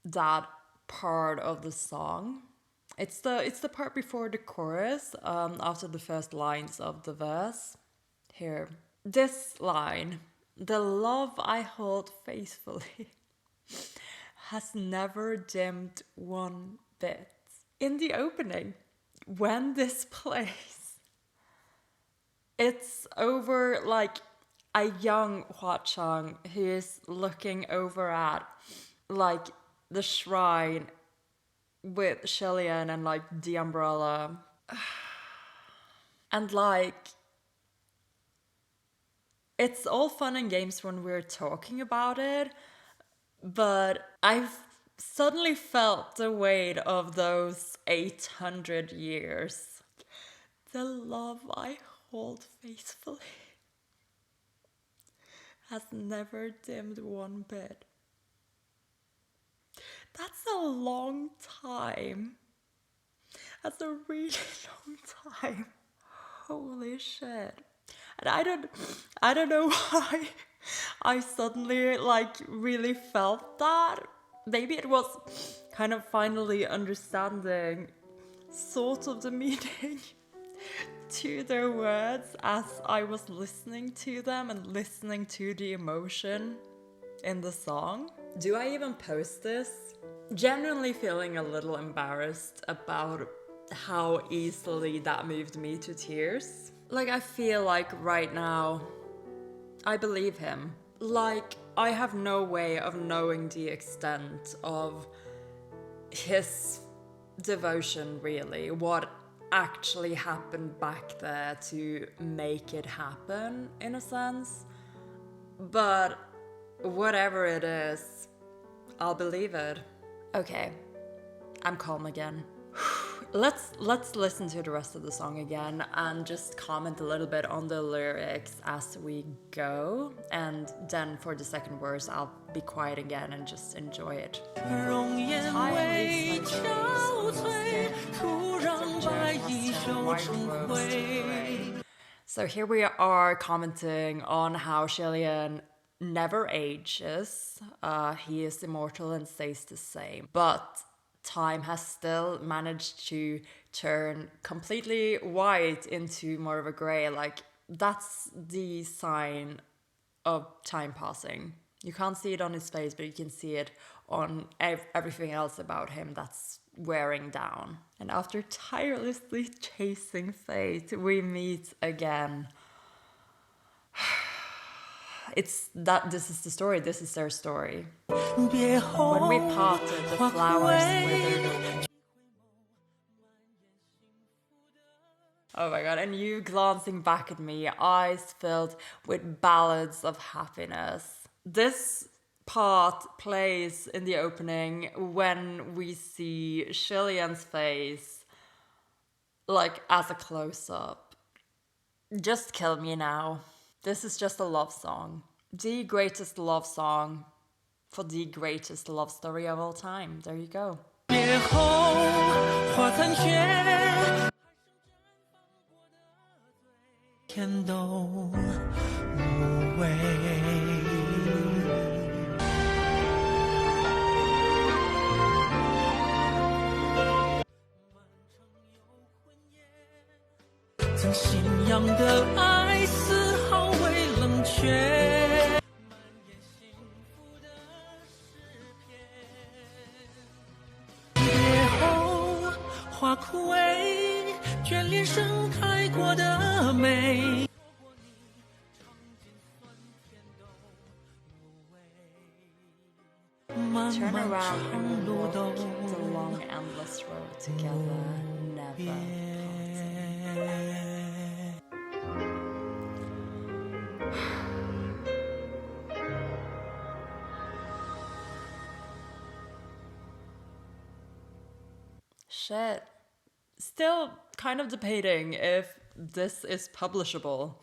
that part of the song. It's the part before the chorus, after the first lines of the verse. Here, this line, the love I hold faithfully has never dimmed one bit. In the opening, when this plays, it's over like a young Hua Chang who is looking over at like the shrine with Hualian and like the umbrella. And like, it's all fun and games when we're talking about it, but I've suddenly felt the weight of those 800 years. The love I hold faithfully has never dimmed one bit. That's a long time. That's a really long time. Holy shit. And I don't know why I suddenly like really felt that. Maybe it was kind of finally understanding sort of the meaning to their words as I was listening to them and listening to the emotion in the song. Do I even post this? Genuinely feeling a little embarrassed about how easily that moved me to tears. Like, I feel like right now, I believe him. Like, I have no way of knowing the extent of his devotion, really. What actually happened back there to make it happen, in a sense. But whatever it is, I'll believe it. Okay, I'm calm again. Let's listen to the rest of the song again and just comment a little bit on the lyrics as we go. And then for the second verse, I'll be quiet again and just enjoy it. 容颜微憔悴，突然白衣袖成灰。 So here we are commenting on how Hualian never ages. He is immortal and stays the same. But time has still managed to turn completely white into more of a gray. Like, that's the sign of time passing. You can't see it on his face, but you can see it on everything else about him that's wearing down. And after tirelessly chasing fate, we meet again. It's that this is the story, this is their story. When we parted, the flowers withered. Oh my god, and you glancing back at me, eyes filled with ballads of happiness. This part plays in the opening when we see Hualian's face, like as a close-up. Just kill me now. This is just a love song. The greatest love song for the greatest love story of all time. There you go. 别后花残缺，天都无味。曾信仰的爱丝毫未冷却。 花枯萎，眷恋盛开过的美。 Turn around and walk the long endless road together, never Shit. Still kind of debating if this is publishable.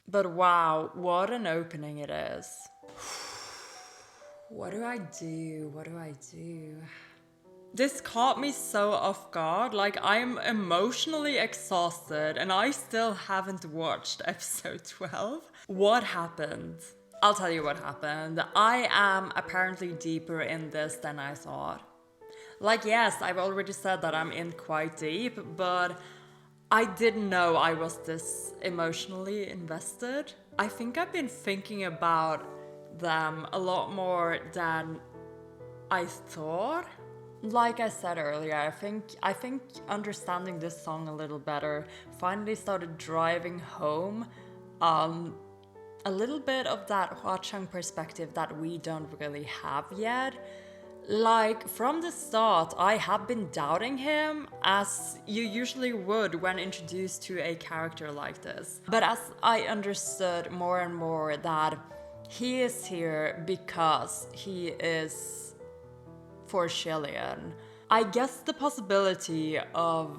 But wow, what an opening it is. What do I do? What do I do? This caught me so off guard. Like, I'm emotionally exhausted and I still haven't watched episode 12. What happened? I'll tell you what happened. I am apparently deeper in this than I thought. Like, yes, I've already said that I'm in quite deep, but I didn't know I was this emotionally invested. I think I've been thinking about them a lot more than I thought. Like I said earlier, I think understanding this song a little better finally started driving home a little bit of that Hwa-chang perspective that we don't really have yet. Like, from the start, I have been doubting him, as you usually would when introduced to a character like this. But as I understood more and more that he is here because he is for Hualian, I guess the possibility of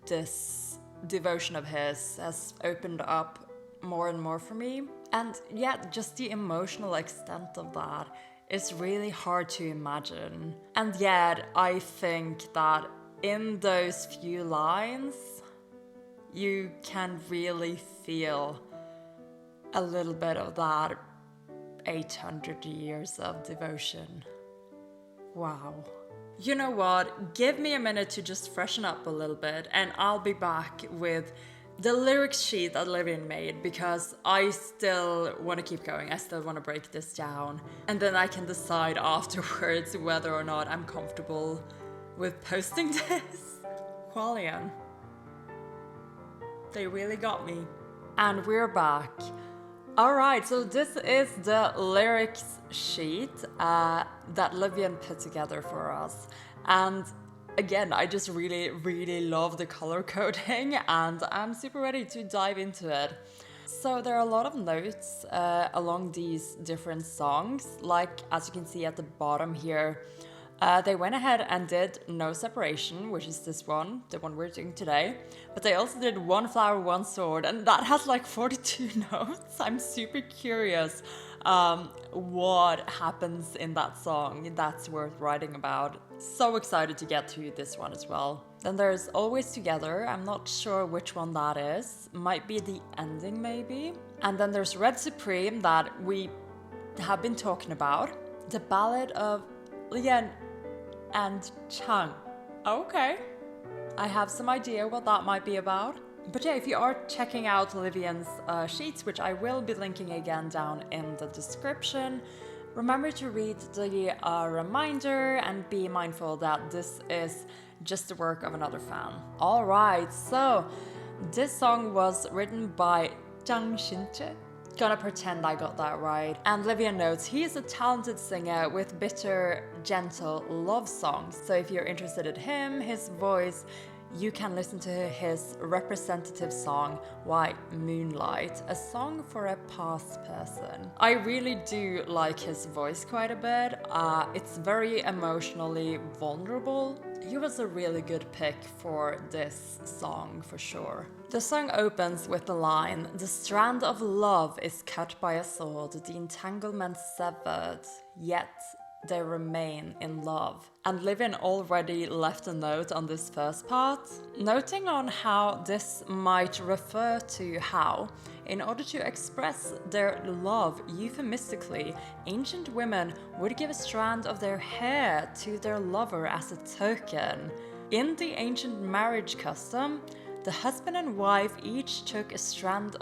this devotion of his has opened up more and more for me. And yet, just the emotional extent of that is really hard to imagine. And yet, I think that in those few lines, you can really feel a little bit of that 800 years of devotion. Wow. You know what? Give me a minute to just freshen up a little bit and I'll be back with the lyrics sheet that Levin made, because I still want to keep going. I still want to break this down. And then I can decide afterwards whether or not I'm comfortable with posting this. Hualian. They really got me. And we're back. Alright, so this is the lyrics sheet that Levin put together for us. And again, I just really love the color coding and I'm super ready to dive into it. So there are a lot of notes along these different songs, like as you can see at the bottom here. They went ahead and did No Separation, which is this one, the one we're doing today. But they also did One Flower, One Sword, and that has like 42 notes. I'm super curious what happens in that song. That's worth writing about. So excited to get to this one as well. Then there's Always Together. I'm not sure which one that is. Might be the ending, maybe. And then there's Red Supreme that we have been talking about. The Ballad of Lian and Chang. Okay. I have some idea what that might be about. But yeah, if you are checking out Livian's sheets, which I will be linking again down in the description, remember to read the reminder and be mindful that this is just the work of another fan. Alright, so this song was written by Zhang Xinche. Gonna pretend I got that right. And Livian notes, he is a talented singer with bitter, gentle love songs. So if you're interested in him, his voice, you can listen to his representative song, White Moonlight, a song for a past person. I really do like his voice quite a bit. It's very emotionally vulnerable. He was a really good pick for this song for sure. The song opens with the line, "The strand of love is cut by a sword, the entanglement severed, yet they remain in love." And Livian already left a note on this first part, noting on how this might refer to how, in order to express their love euphemistically, ancient women would give a strand of their hair to their lover as a token. In the ancient marriage custom, the husband and wife each took a strand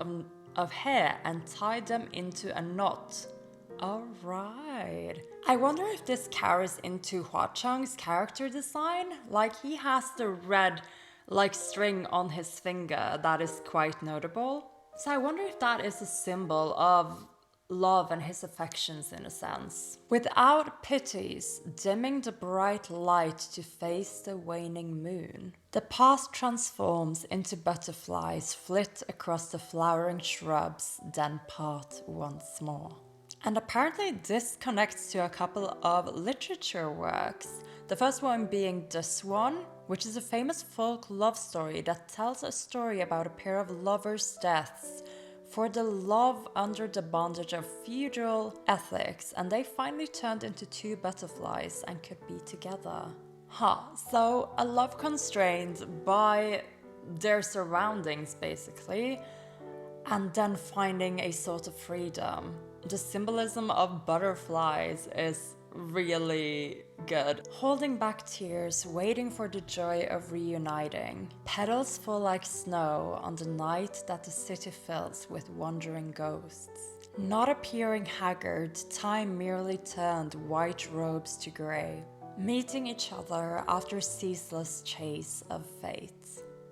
of hair and tied them into a knot. Alright. I wonder if this carries into Hua Chang's character design. Like, he has the red string on his finger that is quite notable. So I wonder if that is a symbol of love and his affections in a sense. Without pities, dimming the bright light to face the waning moon, the past transforms into butterflies, flit across the flowering shrubs, then part once more. And apparently this connects to a couple of literature works. The first one being The Swan, which is a famous folk love story that tells a story about a pair of lovers' deaths for the love under the bondage of feudal ethics, and they finally turned into two butterflies and could be together. So a love constrained by their surroundings basically, and then finding a sort of freedom. The symbolism of butterflies is really good. Holding back tears, waiting for the joy of reuniting. Petals fall like snow on the night that the city fills with wandering ghosts. Not appearing haggard, time merely turned white robes to grey. Meeting each other after ceaseless chase of fate.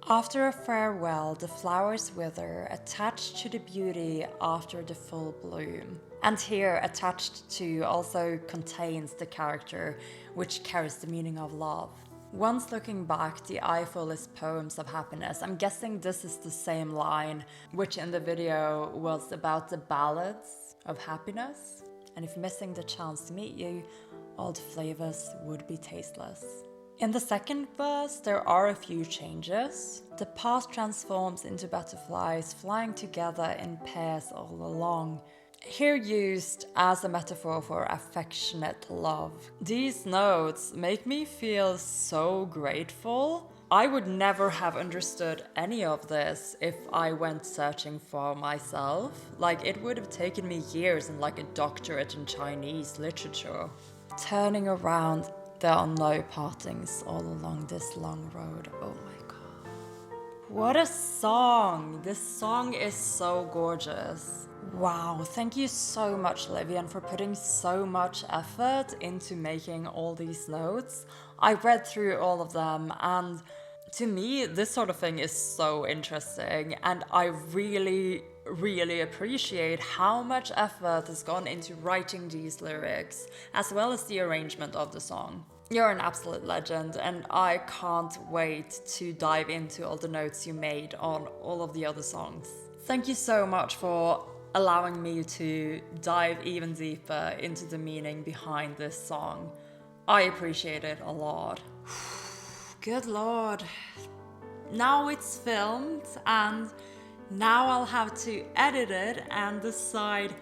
After a farewell, the flowers wither, attached to the beauty after the full bloom. And here, attached to also contains the character, which carries the meaning of love. Once looking back, the eye full is poems of happiness. I'm guessing this is the same line, which in the video was about the ballads of happiness. And if missing the chance to meet you, all the flavors would be tasteless. In the second verse, there are a few changes. The past transforms into butterflies, flying together in pairs all along. Here used as a metaphor for affectionate love. These notes make me feel so grateful. I would never have understood any of this if I went searching for myself. Like, it would have taken me years and like a doctorate in Chinese literature. Turning around, there are no partings all along this long road. Oh my god. What a song! This song is so gorgeous. Wow, thank you so much, Livian, for putting so much effort into making all these notes. I read through all of them, and to me, this sort of thing is so interesting, and I really appreciate how much effort has gone into writing these lyrics, as well as the arrangement of the song. You're an absolute legend, and I can't wait to dive into all the notes you made on all of the other songs. Thank you so much for allowing me to dive even deeper into the meaning behind this song. I appreciate it a lot. Good lord. Now it's filmed and now I'll have to edit it and decide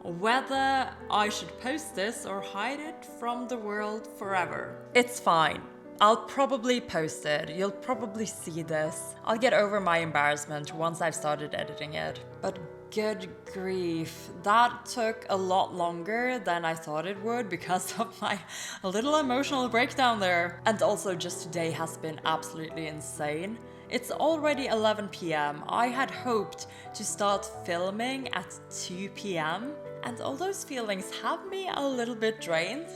whether I should post this or hide it from the world forever. It's fine. I'll probably post it. You'll probably see this. I'll get over my embarrassment once I've started editing it. But good grief, that took a lot longer than I thought it would because of my little emotional breakdown there. And also just today has been absolutely insane. It's already 11 p.m. I had hoped to start filming at 2 p.m. and all those feelings have me a little bit drained.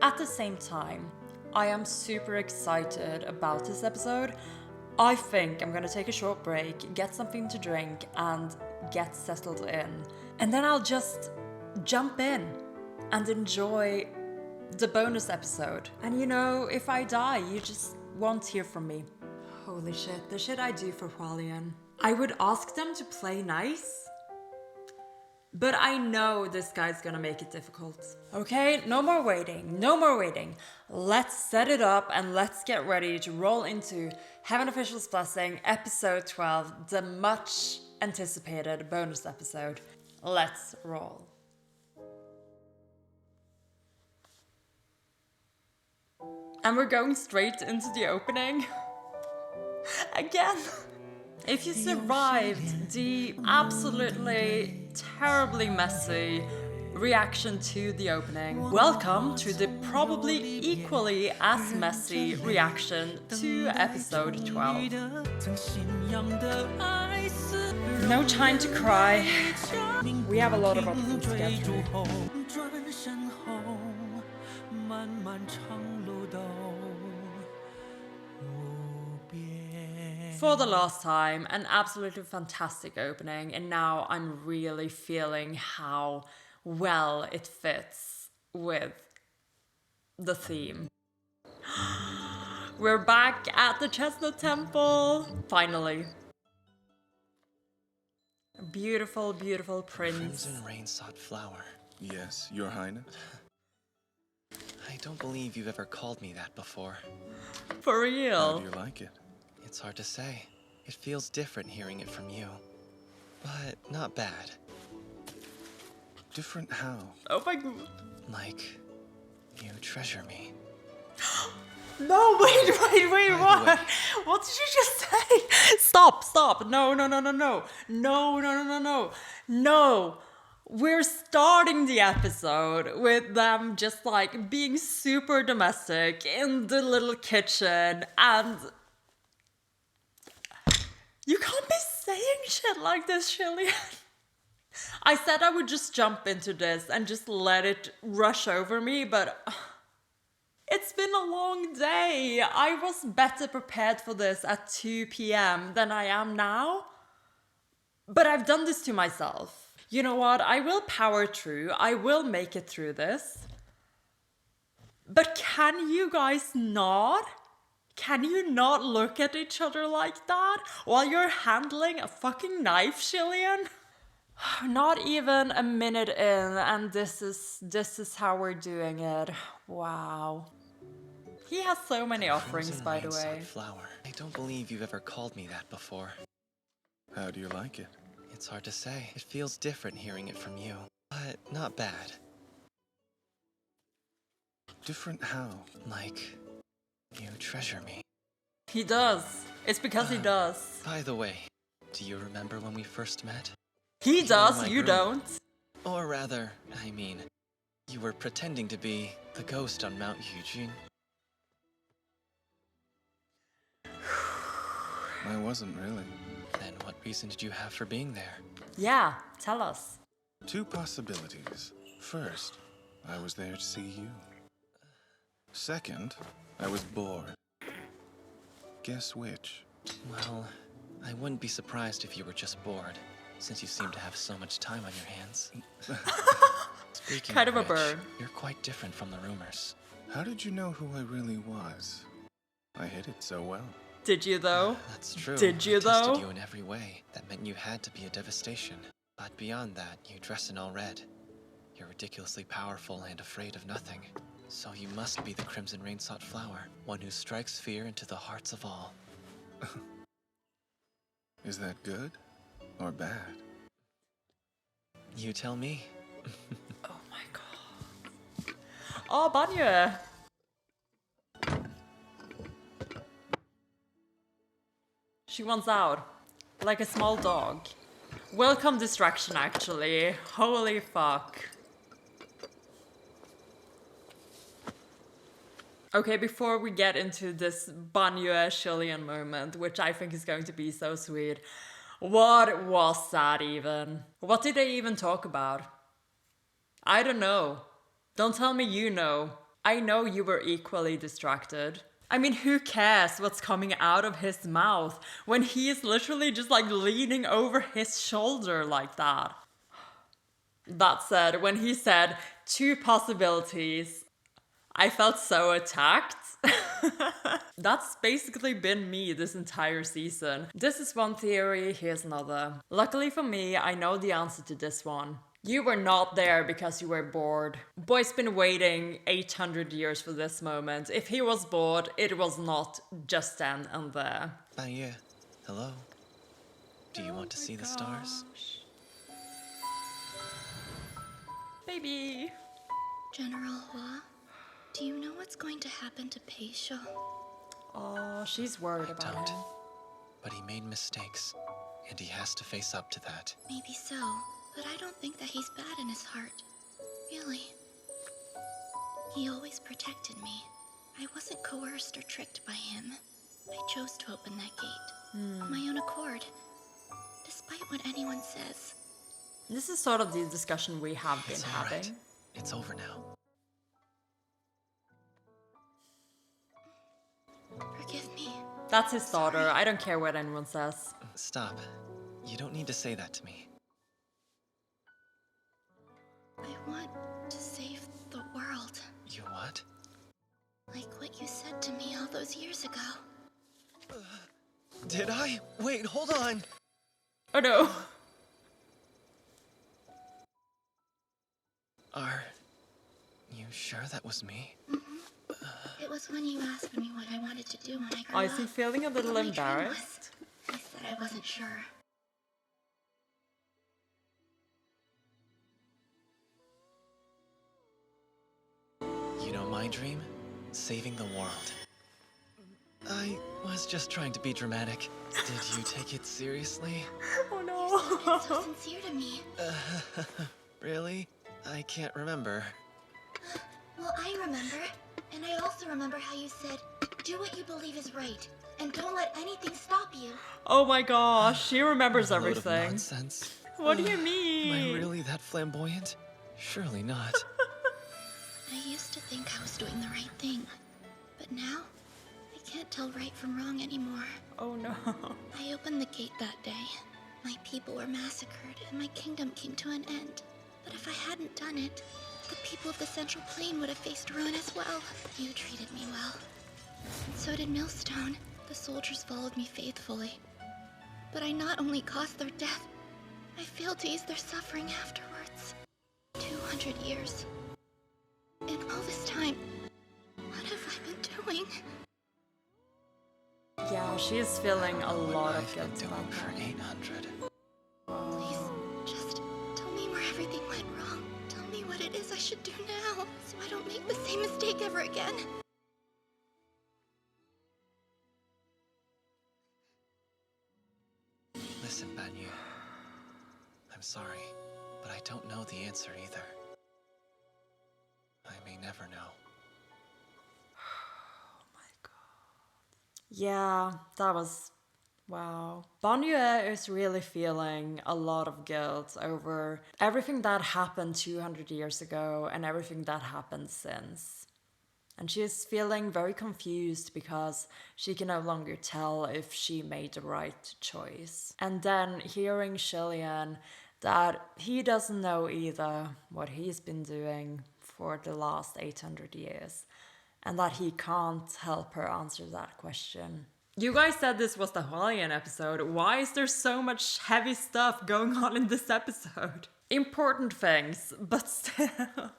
At the same time, I am super excited about this episode. I think I'm gonna take a short break, get something to drink, and get settled in. And then I'll just jump in and enjoy the bonus episode. And you know, if I die, you just won't hear from me. Holy shit, the shit I do for Hualian. I would ask them to play nice, but I know this guy's gonna make it difficult. Okay, no more waiting, no more waiting. Let's set it up and let's get ready to roll into Heaven Official's Blessing, episode 12, the much anticipated bonus episode. Let's roll. And we're going straight into the opening. Again. If you survived the absolutely terribly messy reaction to the opening, welcome to the probably equally as messy reaction to episode 12. No time to cry. We have a lot of options to get through. For the last time, an absolutely fantastic opening, and now I'm really feeling how well it fits with the theme. We're back at the Chestnut Temple, finally. Beautiful, beautiful prince. Crimson rain-sought flower. Yes, Your Highness. I don't believe you've ever called me that before. For How real. do you like it? It's hard to say. It feels different hearing it from you. But not bad. Different how? Oh my god. Like, you treasure me. No, wait, By the way. what? What did you just say? Stop. No. No. We're starting the episode with them just like being super domestic in the little kitchen, and you can't be saying shit like this, Hualian. I said I would just jump into this and just let it rush over me, but it's been a long day. I was better prepared for this at 2 p.m. than I am now. But I've done this to myself. You know what? I will power through. I will make it through this. But can you guys not? Can you not look at each other like that while you're handling a fucking knife, Hualian? Not even a minute in, and this is how we're doing it. Wow. He has so many offerings, Crimson by the rain-sought way. flower. I don't believe you've ever called me that before. How do you like it? It's hard to say. It feels different hearing it from you. But not bad. Different how? Like, you treasure me. He does. It's because he does. By the way, do you remember when we first met? He does, my you groom. don't. Or rather, I mean, you were pretending to be the ghost on Mount Yujin. I wasn't really. Then what reason did you have for being there? Yeah, tell us. Two possibilities. First, I was there to see you. Second, I was bored. Guess which? Well, I wouldn't be surprised if you were just bored, since you seem to have so much time on your hands. Speaking Kind of a which, burn. You're quite different from the rumors. How did you know who I really was? I hid it so well. Did you though? That's true. Did you I tested though? you in every way. That meant you had to be a devastation. But beyond that, you dress in all red. You're ridiculously powerful and afraid of nothing. So you must be the Crimson Rain-sought flower, one who strikes fear into the hearts of all. Is that good or bad? You tell me. Oh my god. Oh, Banyu! She wants out. Like a small dog. Welcome distraction, actually. Holy fuck. Okay, before we get into this Banyu Hualian moment, which I think is going to be so sweet, what was that even? What did they even talk about? I don't know. Don't tell me you know. I know you were equally distracted. I mean, who cares what's coming out of his mouth when he is literally just like leaning over his shoulder like that? That said, when he said 2 possibilities, I felt so attacked. That's basically been me this entire season. This is one theory, here's another. Luckily for me, I know the answer to this one. You were not there because you were bored. Boy's been waiting 800 years for this moment. If he was bored, it was not just then and there. Yeah. Hello. Do you want to see the stars? Baby. General Hua, do you know what's going to happen to Peisho? Oh, she's worried about Don't. him. But he made mistakes, and he has to face up to that. Maybe so, but I don't think that he's bad in his heart. Really. He always protected me. I wasn't coerced or tricked by him. I chose to open that gate. On my own accord. Despite what anyone says. This is sort of the discussion we have been It's all having. right. It's over now. Forgive me. That's his daughter. I don't care what anyone says. Stop. You don't need to say that to me. I want to save the world. You what? Like what you said to me all those years ago. Did I? Wait, hold on! Oh no. Are you sure that was me? It was when you asked me what I wanted to do when I grew Oh, up. is he feeling a little What my dream embarrassed? was. I said I wasn't sure. You know my dream? Saving the world. I was just trying to be dramatic. Did you take it seriously? Oh It's so sincere to me. Really? I can't remember. Well, I remember. And I also remember how you said, do what you believe is right. And don't let anything stop you. Oh my gosh, she remembers A load of everything. nonsense. What do you Am mean? I really that flamboyant? Surely not. I used to think I was doing the right thing. But now, I can't tell right from wrong anymore. Oh no. I opened the gate that day. My people were massacred, and my kingdom came to an end. But if I hadn't done it, the people of the Central Plain would have faced ruin as well. You treated me well. And so did Millstone. The soldiers followed me faithfully. But I not only caused their death, I failed to ease their suffering afterwards. 200 years. In all this time, what have I been doing? Yeah, she is feeling a lot of I've guilt been about doing for that. 800. Please, just tell me where everything went wrong. Tell me what it is I should do now, so I don't make the same mistake ever again. Listen, Banyu. I'm sorry, but I don't know the answer either. I may never know. Yeah, that was... Wow. Banyu is really feeling a lot of guilt over everything that happened 200 years ago and everything that happened since. And she is feeling very confused because she can no longer tell if she made the right choice. And then hearing Hualian that he doesn't know either what he's been doing for the last 800 years and that he can't help her answer that question. You guys said this was the Hualian episode. Why is there so much heavy stuff going on in this episode? Important things, but still.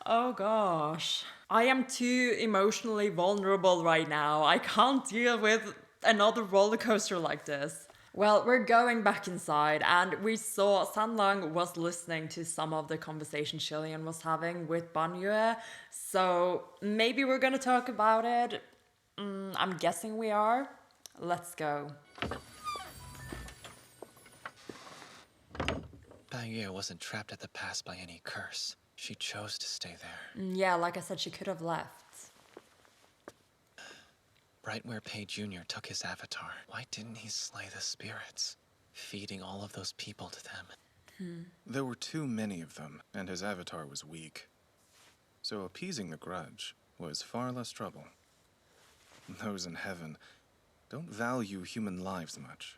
Oh gosh. I am too emotionally vulnerable right now. I can't deal with another roller coaster like this. Well, we're going back inside, and we saw Sanlang was listening to some of the conversation Shillian was having with Banyue, so maybe we're gonna talk about it. I'm guessing we are. Let's go. Banyue wasn't trapped at the pass by any curse. She chose to stay there. Yeah, like I said, she could have left. Right where Pei Jr. took his avatar. Why didn't he slay the spirits? Feeding all of those people to them. There were too many of them, and his avatar was weak. So appeasing the grudge was far less trouble. Those in heaven don't value human lives much.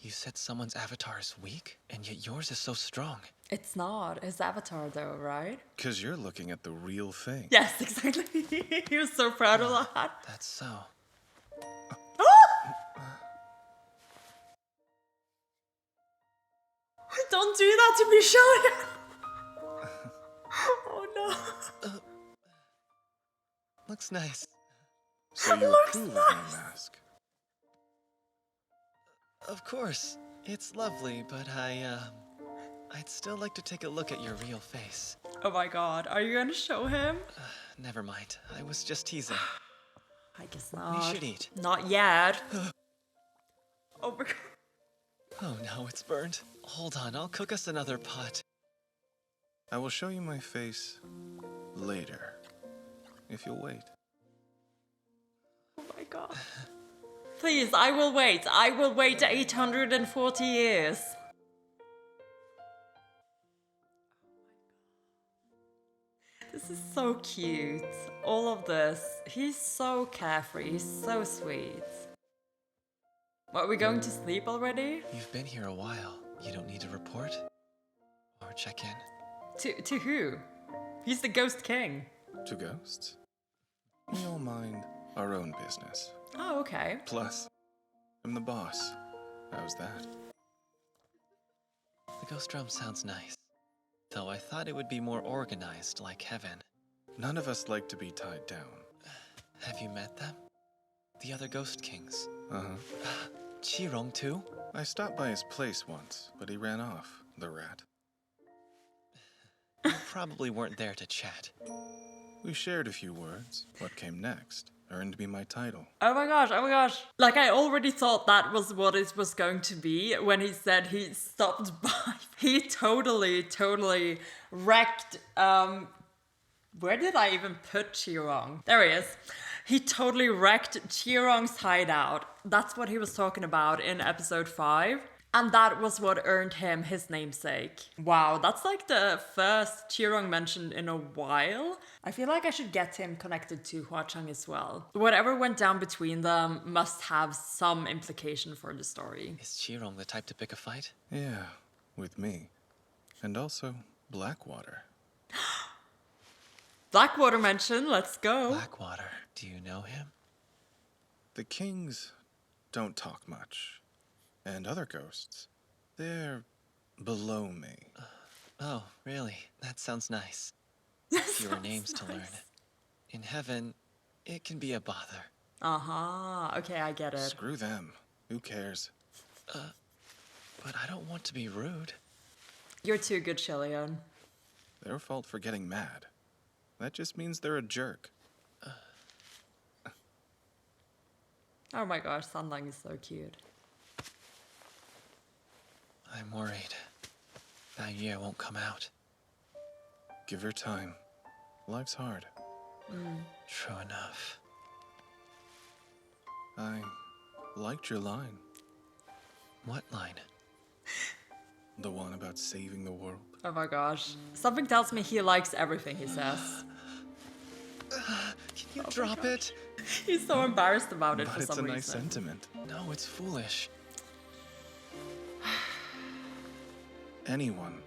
You said someone's avatar is weak, and yet yours is so strong. It's not his avatar though, right? 'Cause you're looking at the real thing. Yes, exactly. He was so proud of that. That's so. Don't do that to me, Shillian! Oh no. Looks nice. So you approve of my mask? Of course. It's lovely, but I'd still like to take a look at your real face. Oh my god, are you gonna show him? Never mind. I was just teasing. I guess We not. should eat. Not yet. Oh my god. Oh no, it's burnt. Hold on, I'll cook us another pot. I will show you my face later, if you'll wait. Oh my god. Please, I will wait. I will wait 840 years. This is so cute. All of this. He's so carefree. He's so sweet. What, are we going to sleep already? You've been here a while. You don't need to report? Or check in? To who? He's the Ghost King. To ghosts? We all mind our own business. Oh, okay. Plus, I'm the boss. How's that? The ghost drum sounds nice. Though I thought it would be more organized, like heaven. None of us like to be tied down. Have you met them? The other ghost kings? Uh-huh. Qirong too? I stopped by his place once, but he ran off, the rat. You probably weren't there to chat. We shared a few words. What came next earned me my title. Oh my gosh, oh my gosh. Like, I already thought that was what it was going to be when he said he stopped by. He totally wrecked, where did I even put Qirong? There he is. He totally wrecked Qirong's hideout. That's what he was talking about in episode 5. And that was what earned him his namesake. Wow, that's like the first Qirong mentioned in a while. I feel like I should get him connected to Hua Cheng as well. Whatever went down between them must have some implication for the story. Is Qirong the type to pick a fight? Yeah, with me. And also Blackwater. Blackwater mention, let's go. Blackwater. Do you know him? The kings don't talk much. And other ghosts, they're below me. Oh, really? That sounds nice. Fewer names to learn. In heaven, it can be a bother. Uh-huh, okay, I get it. Screw them. Who cares? But I don't want to be rude. You're too good, Shillian. Their fault for getting mad. That just means they're a jerk. Oh my gosh, Sanlang is so cute. I'm worried. Banyue won't come out. Give her time. Life's hard. True enough. I liked your line. What line? The one about saving the world. Oh my gosh. Something tells me he likes everything he says. Can you drop it? He's so embarrassed about it But for it's a some nice reason. sentiment. No, it's foolish. Anyone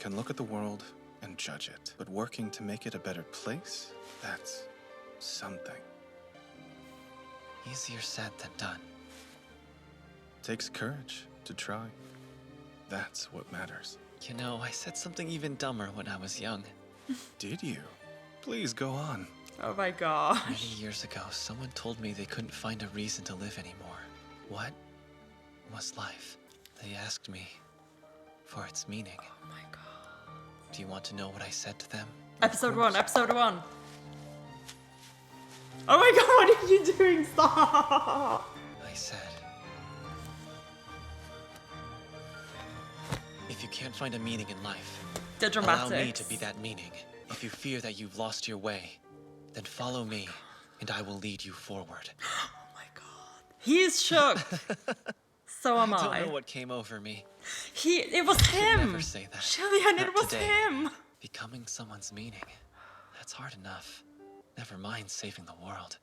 can look at the world and judge it. But working to make it a better place, that's something. Easier said than done. Takes courage to try. That's what matters. You know, I said something even dumber when I was young. Did you? Please go on. Oh my god. Many years ago, someone told me they couldn't find a reason to live anymore. What was life? They asked me for its meaning. Oh my god. Do you want to know what I said to them? Episode 1, episode 1. Oh my god, what are you doing? Stop! I said, if you can't find a meaning in life, The allow me dramatics. to be that meaning. If you fear that you've lost your way, then follow me, and I will lead you forward. Oh my god. He's shook. So am I I. don't know what came over me. It was I could him. never say that. Shillian, it Not was today. him. Becoming someone's meaning, that's hard enough. Never mind saving the world.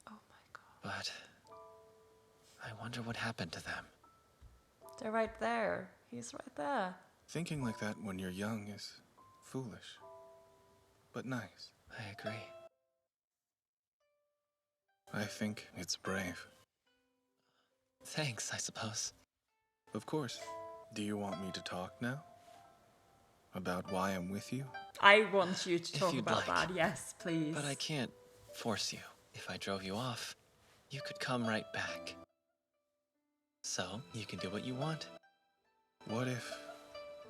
Oh my god. But I wonder what happened to them. They're right there. He's right there. Thinking like that when you're young is foolish, but nice. I agree. I think it's brave. Thanks, I suppose. Of course. Do you want me to talk now? About why I'm with you? I want you to If talk you'd about like. that. Yes, please. But I can't force you. If I drove you off, you could come right back. So, you can do what you want. What if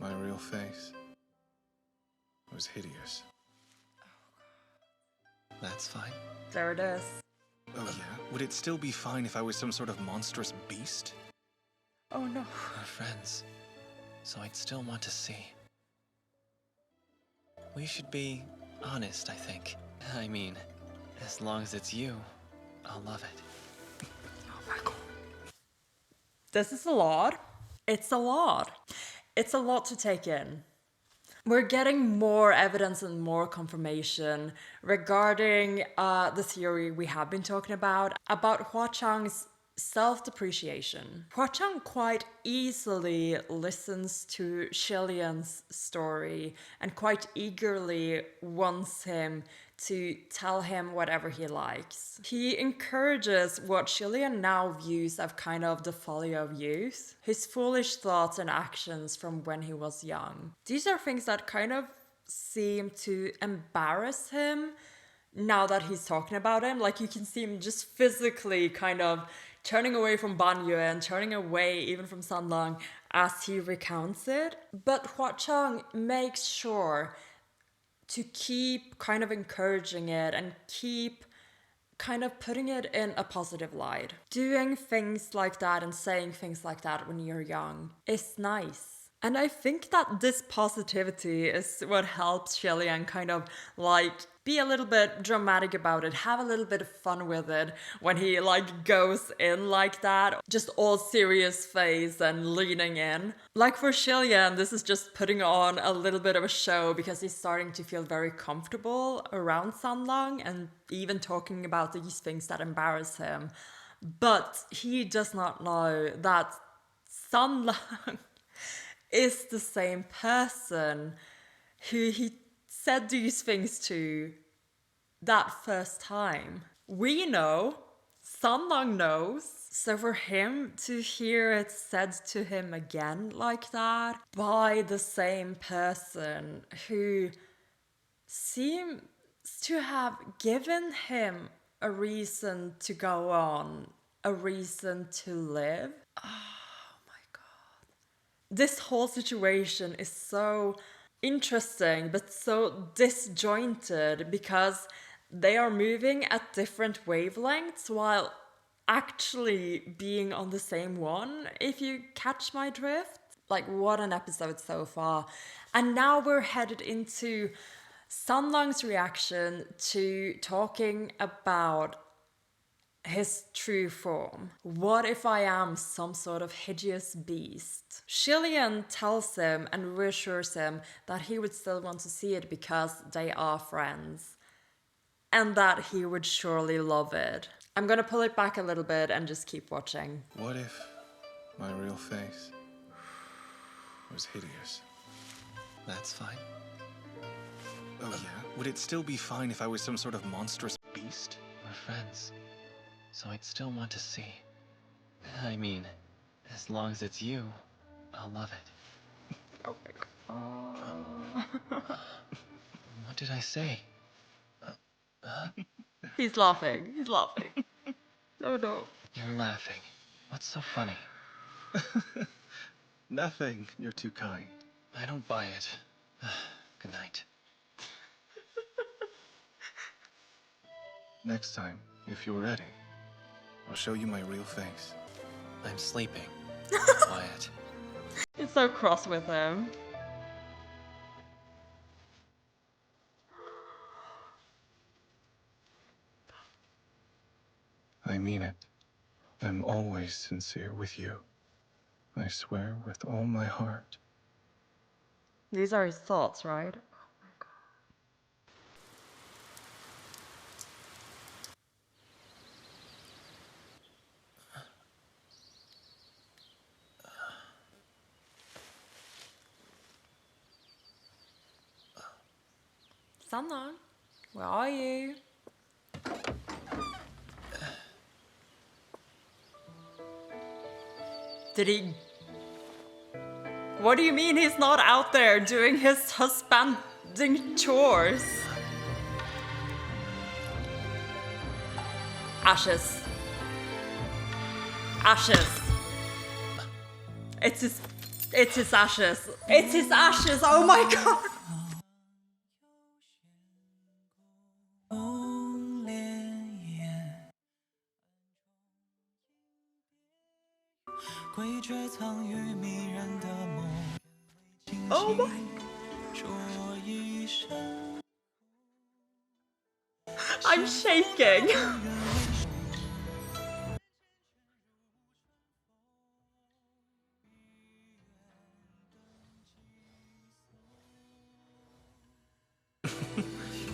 my real face was hideous? That's fine. There it is. Oh yeah? Would it still be fine if I was some sort of monstrous beast? Oh no. We're friends, so I'd still want to see. We should be honest, I think. I mean, as long as it's you, I'll love it. Oh my god. This is a lot. It's a lot. It's a lot to take in. We're getting more evidence and more confirmation regarding the theory we have been talking about Hua Chang's self-depreciation. Hua Chang quite easily listens to Shillian's story and quite eagerly wants him to tell him whatever he likes. He encourages what Shillian now views as kind of the folly of youth, his foolish thoughts and actions from when he was young. These are things that kind of seem to embarrass him now that he's talking about him. Like, you can see him just physically kind of turning away from Banyu and turning away even from Sanlang as he recounts it. But Hua Chang makes sure to keep kind of encouraging it and keep kind of putting it in a positive light. Doing things like that and saying things like that when you're young is nice. And I think that this positivity is what helps Shillian kind of like be a little bit dramatic about it, have a little bit of fun with it when he like goes in like that, just all serious face and leaning in. Like for Shillian, this is just putting on a little bit of a show because he's starting to feel very comfortable around Sanlang and even talking about these things that embarrass him. But he does not know that Sanlang is the same person who he said these things to that first time. We know, Sanlang knows, so for him to hear it said to him again like that by the same person who seems to have given him a reason to go on, a reason to live. This whole situation is so interesting but so disjointed because they are moving at different wavelengths while actually being on the same one, if you catch my drift. Like, what an episode so far. And now we're headed into Sanlang's reaction to talking about his true form. What if I am some sort of hideous beast? Shillian tells him and reassures him that he would still want to see it because they are friends, and that he would surely love it. I'm gonna pull it back a little bit and just keep watching. What if my real face was hideous? That's fine. Oh yeah? Would it still be fine if I was some sort of monstrous beast? We're friends, so I'd still want to see. I mean, as long as it's you, I'll love it. Oh my god. What did I say? He's laughing. He's laughing. Oh no. You're laughing. What's so funny? Nothing. You're too kind. I don't buy it. Good night. Next time, if you're ready, I'll show you my real face. I'm sleeping. Quiet. He's so cross with him. I mean it. I'm always sincere with you. I swear with all my heart. These are his thoughts, right? Sanna, where are you? Did he... What do you mean he's not out there doing his husbanding chores? Ashes. Ashes. It's his ashes. It's his ashes, oh my god! 归追藏于迷人的梦 Oh my... 说一声 I'm shaking.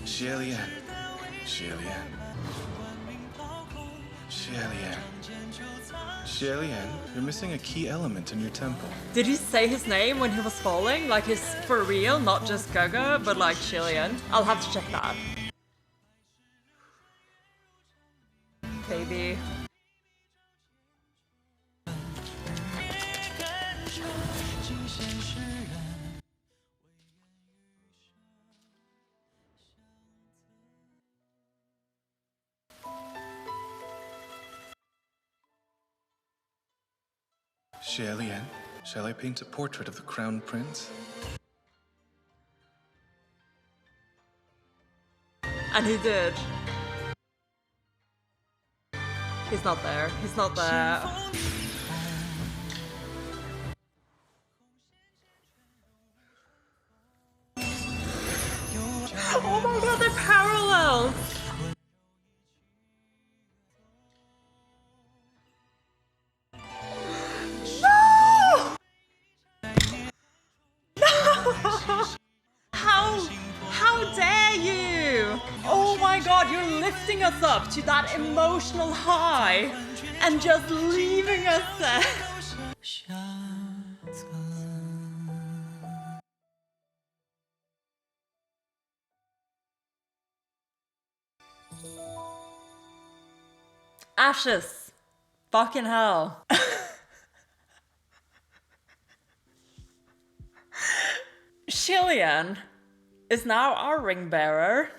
Hualian. Hualian. Hualian. Hualian, you're missing a key element in your temple. Did he say his name when he was falling? Like his for real, not just Gaga, but like Hualian? I'll have to check that. Baby. Hualian, shall I paint a portrait of the crown prince? And he did. He's not there. He's not there. Oh my god, they're parallels! No! No! How dare you! Oh my god, you're lifting us up to that emotional high and just leaving us there. 下层 Ashes. Fucking hell. Hualian is now our ring bearer.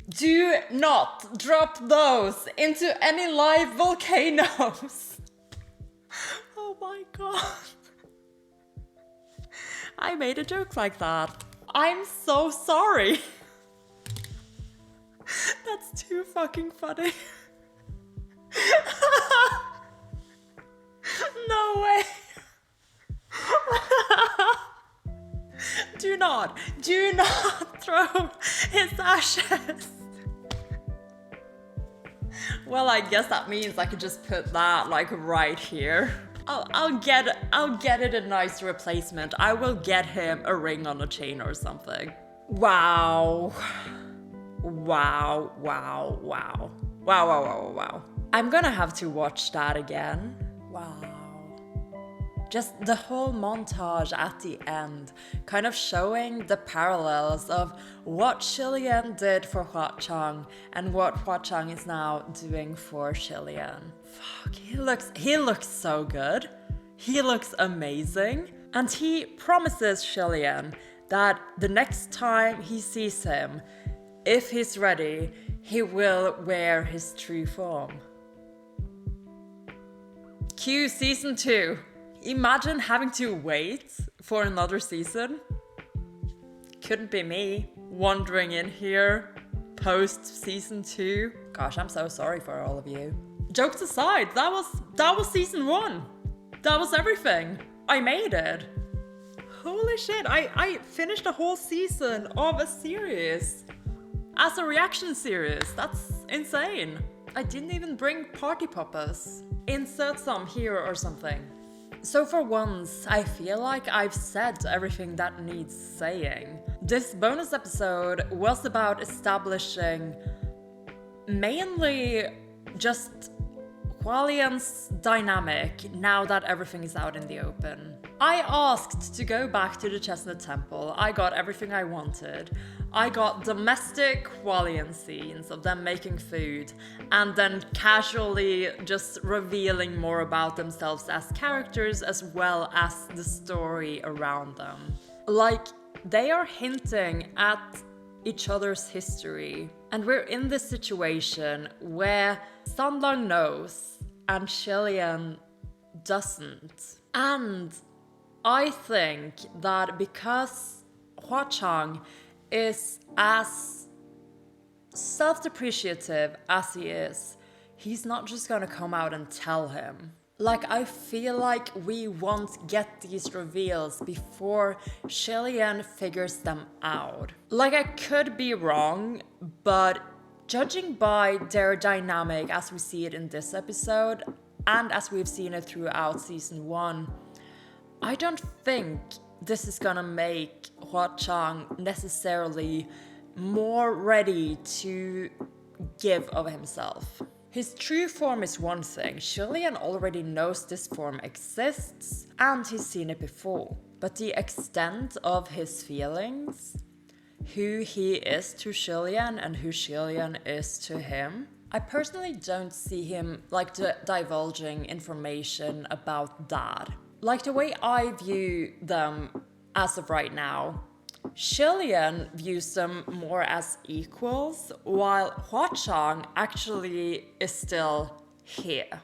Do not drop those into any live volcanoes. Oh my god. I made a joke like that. I'm so sorry. That's too fucking funny. No way. Do not throw his ashes. Well, I guess that means I could just put that like right here. I'll get it a nice replacement. I will get him a ring on a chain or something. Wow. Wow, wow, wow. Wow, wow, wow, wow. I'm gonna have to watch that again. Wow. Just the whole montage at the end, kind of showing the parallels of what Hualian did for Huachang and what Huachang is now doing for Hualian. Fuck, he looks so good. He looks amazing. And he promises Hualian that the next time he sees him, if he's ready, he will wear his true form. Cue season 2. Imagine having to wait for another season. Couldn't be me wandering in here post season 2. Gosh, I'm so sorry for all of you. Jokes aside, that was season 1. That was everything. I made it. Holy shit, I finished a whole season of a series as a reaction series. That's insane. I didn't even bring party poppers. Insert some here or something. So for once, I feel like I've said everything that needs saying. This bonus episode was about establishing mainly just Hualian's dynamic now that everything is out in the open. I asked to go back to the Chestnut Temple. I got everything I wanted. I got domestic Hualian scenes of them making food and then casually just revealing more about themselves as characters as well as the story around them. Like, they are hinting at each other's history. And we're in this situation where Sandlang knows and Hualian doesn't. And I think that because Huachang is as self-depreciative as he is, he's not just gonna come out and tell him. Like, I feel like we won't get these reveals before Hualian figures them out. Like, I could be wrong, but judging by their dynamic as we see it in this episode, and as we've seen it throughout season 1, I don't think this is gonna make Huachang necessarily more ready to give of himself. His true form is one thing. Hualian already knows this form exists and he's seen it before. But the extent of his feelings, who he is to Hualian and who Hualian is to him, I personally don't see him like divulging information about that. Like, the way I view them as of right now, Hualian views them more as equals, while Huachang actually is still here.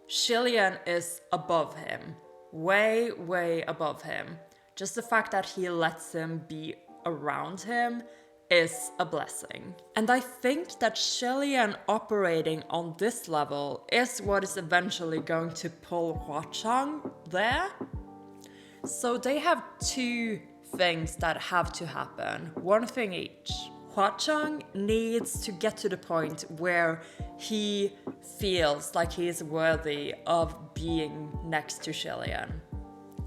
Hualian is above him, way, way above him. Just the fact that he lets him be around him is a blessing. And I think that Hualian operating on this level is what is eventually going to pull Huachang there. So they have two things that have to happen, one thing each. Huachang needs to get to the point where he feels like he is worthy of being next to Hualian.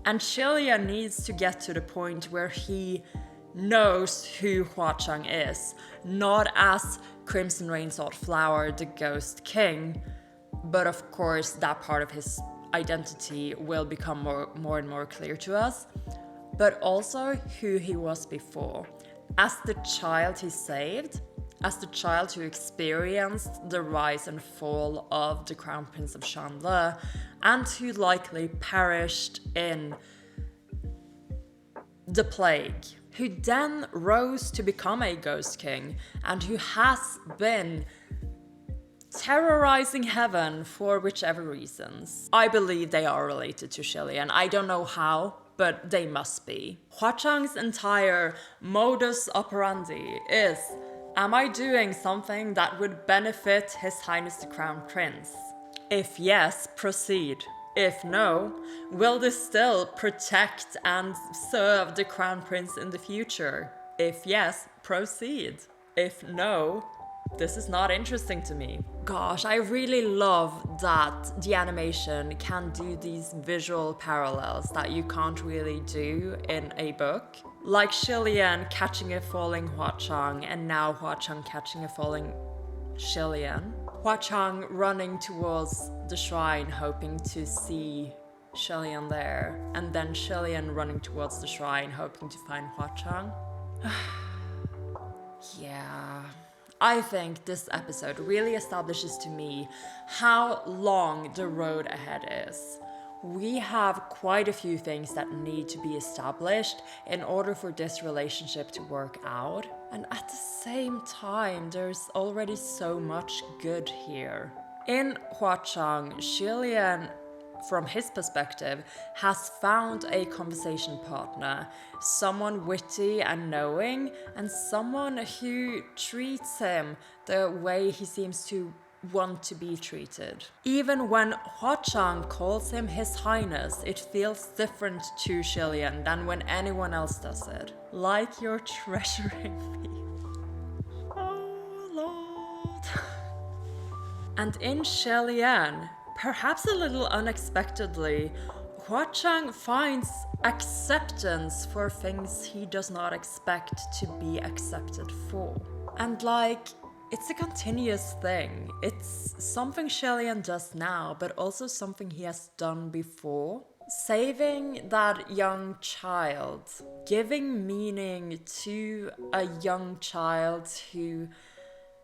And Hualian needs to get to the point where he knows who Huachang is, not as Crimson Rainsword Flower, the Ghost King, but of course that part of his identity will become more and more clear to us, but also who he was before. As the child he saved, as the child who experienced the rise and fall of the Crown Prince of Shanle, and who likely perished in the plague, who then rose to become a Ghost King, and who has been terrorizing heaven for whichever reasons. I believe they are related to Hualian. I don't know how, but they must be. Huachang's entire modus operandi is, am I doing something that would benefit His Highness the Crown Prince? If yes, proceed. If no, will this still protect and serve the Crown Prince in the future? If yes, proceed. If no, this is not interesting to me. Gosh, I really love that the animation can do these visual parallels that you can't really do in a book. Like Hualian catching a falling Huachang, and now Huachang catching a falling Hualian. Huachang running towards the shrine hoping to see Hualian there, and then Hualian running towards the shrine hoping to find Huachang. Yeah. I think this episode really establishes to me how long the road ahead is. we have quite a few things that need to be established in order for this relationship to work out. And at the same time, there's already so much good here. In Huachang, Hualian, from his perspective, has found a conversation partner, someone witty and knowing, and someone who treats him the way he seems to want to be treated. Even when Huachang calls him His Highness, it feels different to Hualian than when anyone else does it. Like you're treasuring me. Oh Lord. And in Hualian, perhaps a little unexpectedly, Huachang finds acceptance for things he does not expect to be accepted for. And like, it's a continuous thing. It's something Hualian does now, but also something he has done before. Saving that young child, giving meaning to a young child who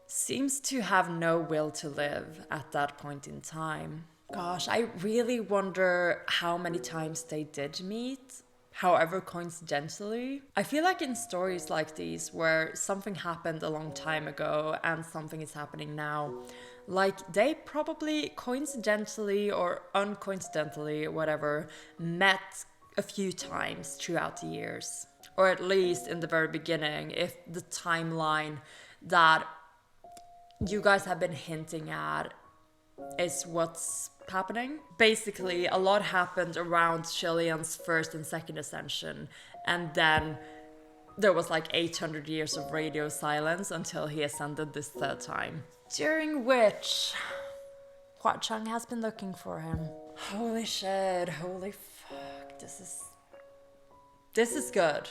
seems to have no will to live at that point in time. Gosh, I really wonder how many times they did meet, however coincidentally. I feel like in stories like these where something happened a long time ago and something is happening now, like they probably coincidentally or uncoincidentally, whatever, met a few times throughout the years. Or at least in the very beginning, if the timeline that you guys have been hinting at is what's happening. Basically, a lot happened around Hualian's first and second ascension, and then there was like 800 years of radio silence until he ascended this third time, during which Huachang has been looking for him. Holy shit, holy fuck, this is good.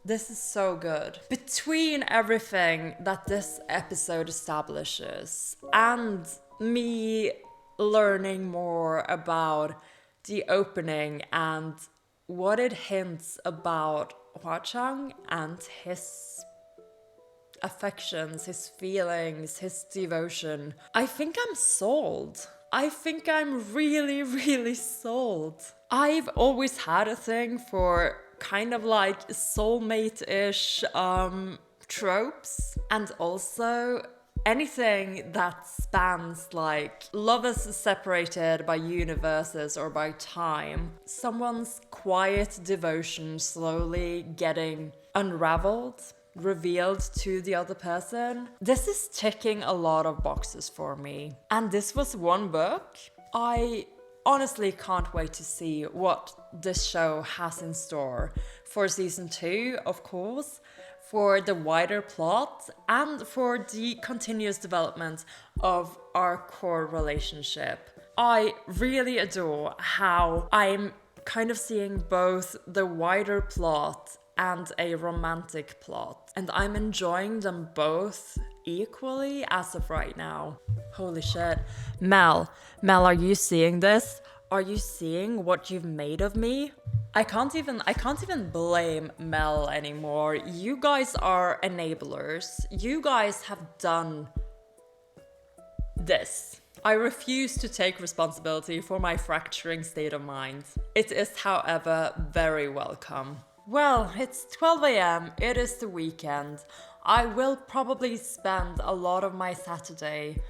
This is so good. Between everything that this episode establishes and me learning more about the opening and what it hints about Huachang and his affections, his feelings, his devotion, I think I'm sold. I think I'm really, really sold. I've always had a thing for kind of like soulmate-ish tropes, and also anything that spans like lovers separated by universes or by time, someone's quiet devotion slowly getting unraveled, revealed to the other person. This is ticking a lot of boxes for me, and this was one book. I honestly can't wait to see what this show has in store for season 2, of course, for the wider plot, and for the continuous development of our core relationship. I really adore how I'm kind of seeing both the wider plot and a romantic plot, and I'm enjoying them both equally as of right now. Holy shit. Mel, are you seeing this? Are you seeing what you've made of me? I can't even blame Mel anymore. You guys are enablers. You guys have done this. I refuse to take responsibility for my fracturing state of mind. It is, however, very welcome. Well, it's 12 a.m. It is the weekend. I will probably spend a lot of my Saturday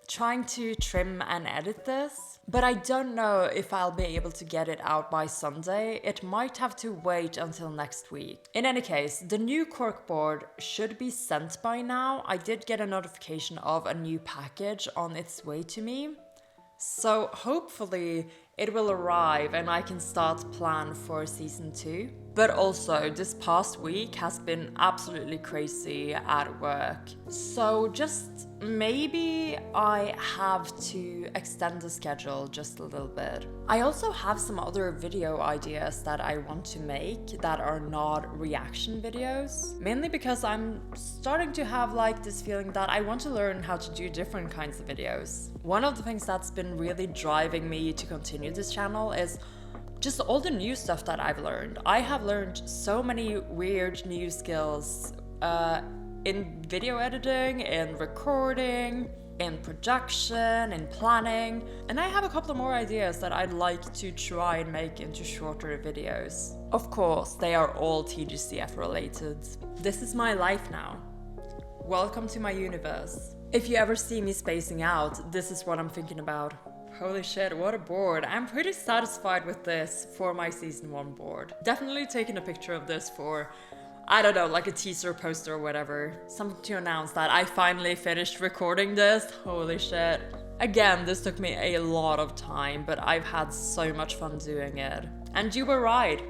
trying to trim and edit this, but I don't know if I'll be able to get it out by Sunday. It might have to wait until next week. In any case, the new corkboard should be sent by now. I did get a notification of a new package on its way to me, so hopefully it will arrive and I can start plan for season 2. But also, this past week has been absolutely crazy at work. So just maybe I have to extend the schedule just a little bit. I also have some other video ideas that I want to make that are not reaction videos. Mainly because I'm starting to have like this feeling that I want to learn how to do different kinds of videos. One of the things that's been really driving me to continue this channel is just all the new stuff that I've learned. I have learned so many weird new skills in video editing, in recording, in production, in planning, and I have a couple of more ideas that I'd like to try and make into shorter videos. Of course, they are all TGCF related. This is my life now. Welcome to my universe. If you ever see me spacing out, this is what I'm thinking about. Holy shit, what a board. I'm pretty satisfied with this for my season 1 board. Definitely taking a picture of this for, I don't know, like a teaser poster or whatever. Something to announce that I finally finished recording this. Holy shit. Again, this took me a lot of time, but I've had so much fun doing it. And you were right.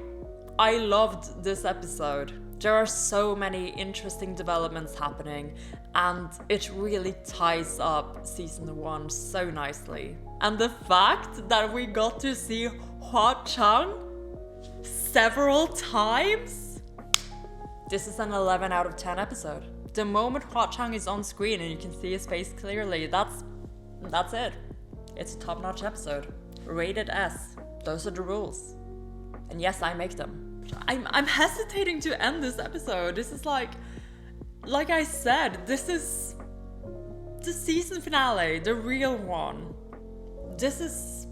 I loved this episode. There are so many interesting developments happening, and it really ties up season 1 so nicely. And the fact that we got to see Hua Chang several times? This is an 11 out of 10 episode. The moment Hua Chang is on screen and you can see his face clearly, that's it. It's a top-notch episode. Rated S. Those are the rules. And yes, I make them. I'm hesitating to end this episode. This is like I said, this is the season finale, the real one. This is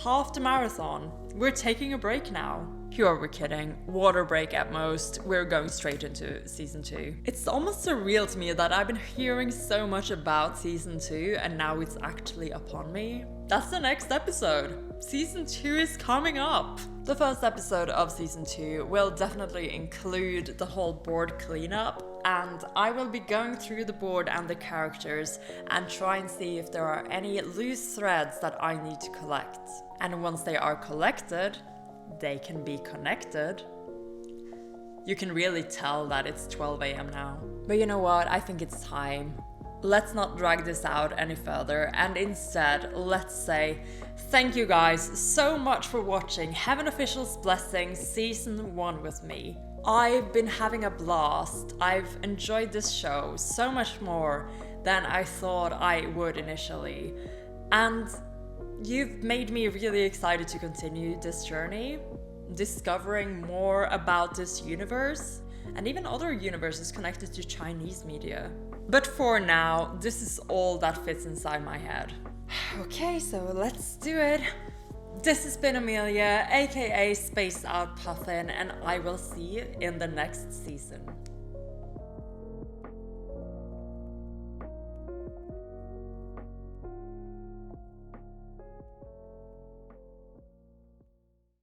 half the marathon. We're taking a break now. Who are we kidding? Water break at most. We're going straight into season 2. It's almost surreal to me that I've been hearing so much about season 2 and now it's actually upon me. That's the next episode. Season 2 is coming up. The first episode of season 2 will definitely include the whole board cleanup, and I will be going through the board and the characters and try and see if there are any loose threads that I need to collect. And once they are collected, they can be connected. You can really tell that it's 12 AM now. But you know what? I think it's time. Let's not drag this out any further, and instead, let's say thank you guys so much for watching Heaven Official's Blessing Season 1 with me. I've been having a blast. I've enjoyed this show so much more than I thought I would initially. And you've made me really excited to continue this journey, discovering more about this universe, and even other universes connected to Chinese media. But for now, this is all that fits inside my head. Okay, so let's do it. This has been Amelia, aka Spaced Out Puffin, and I will see you in the next season.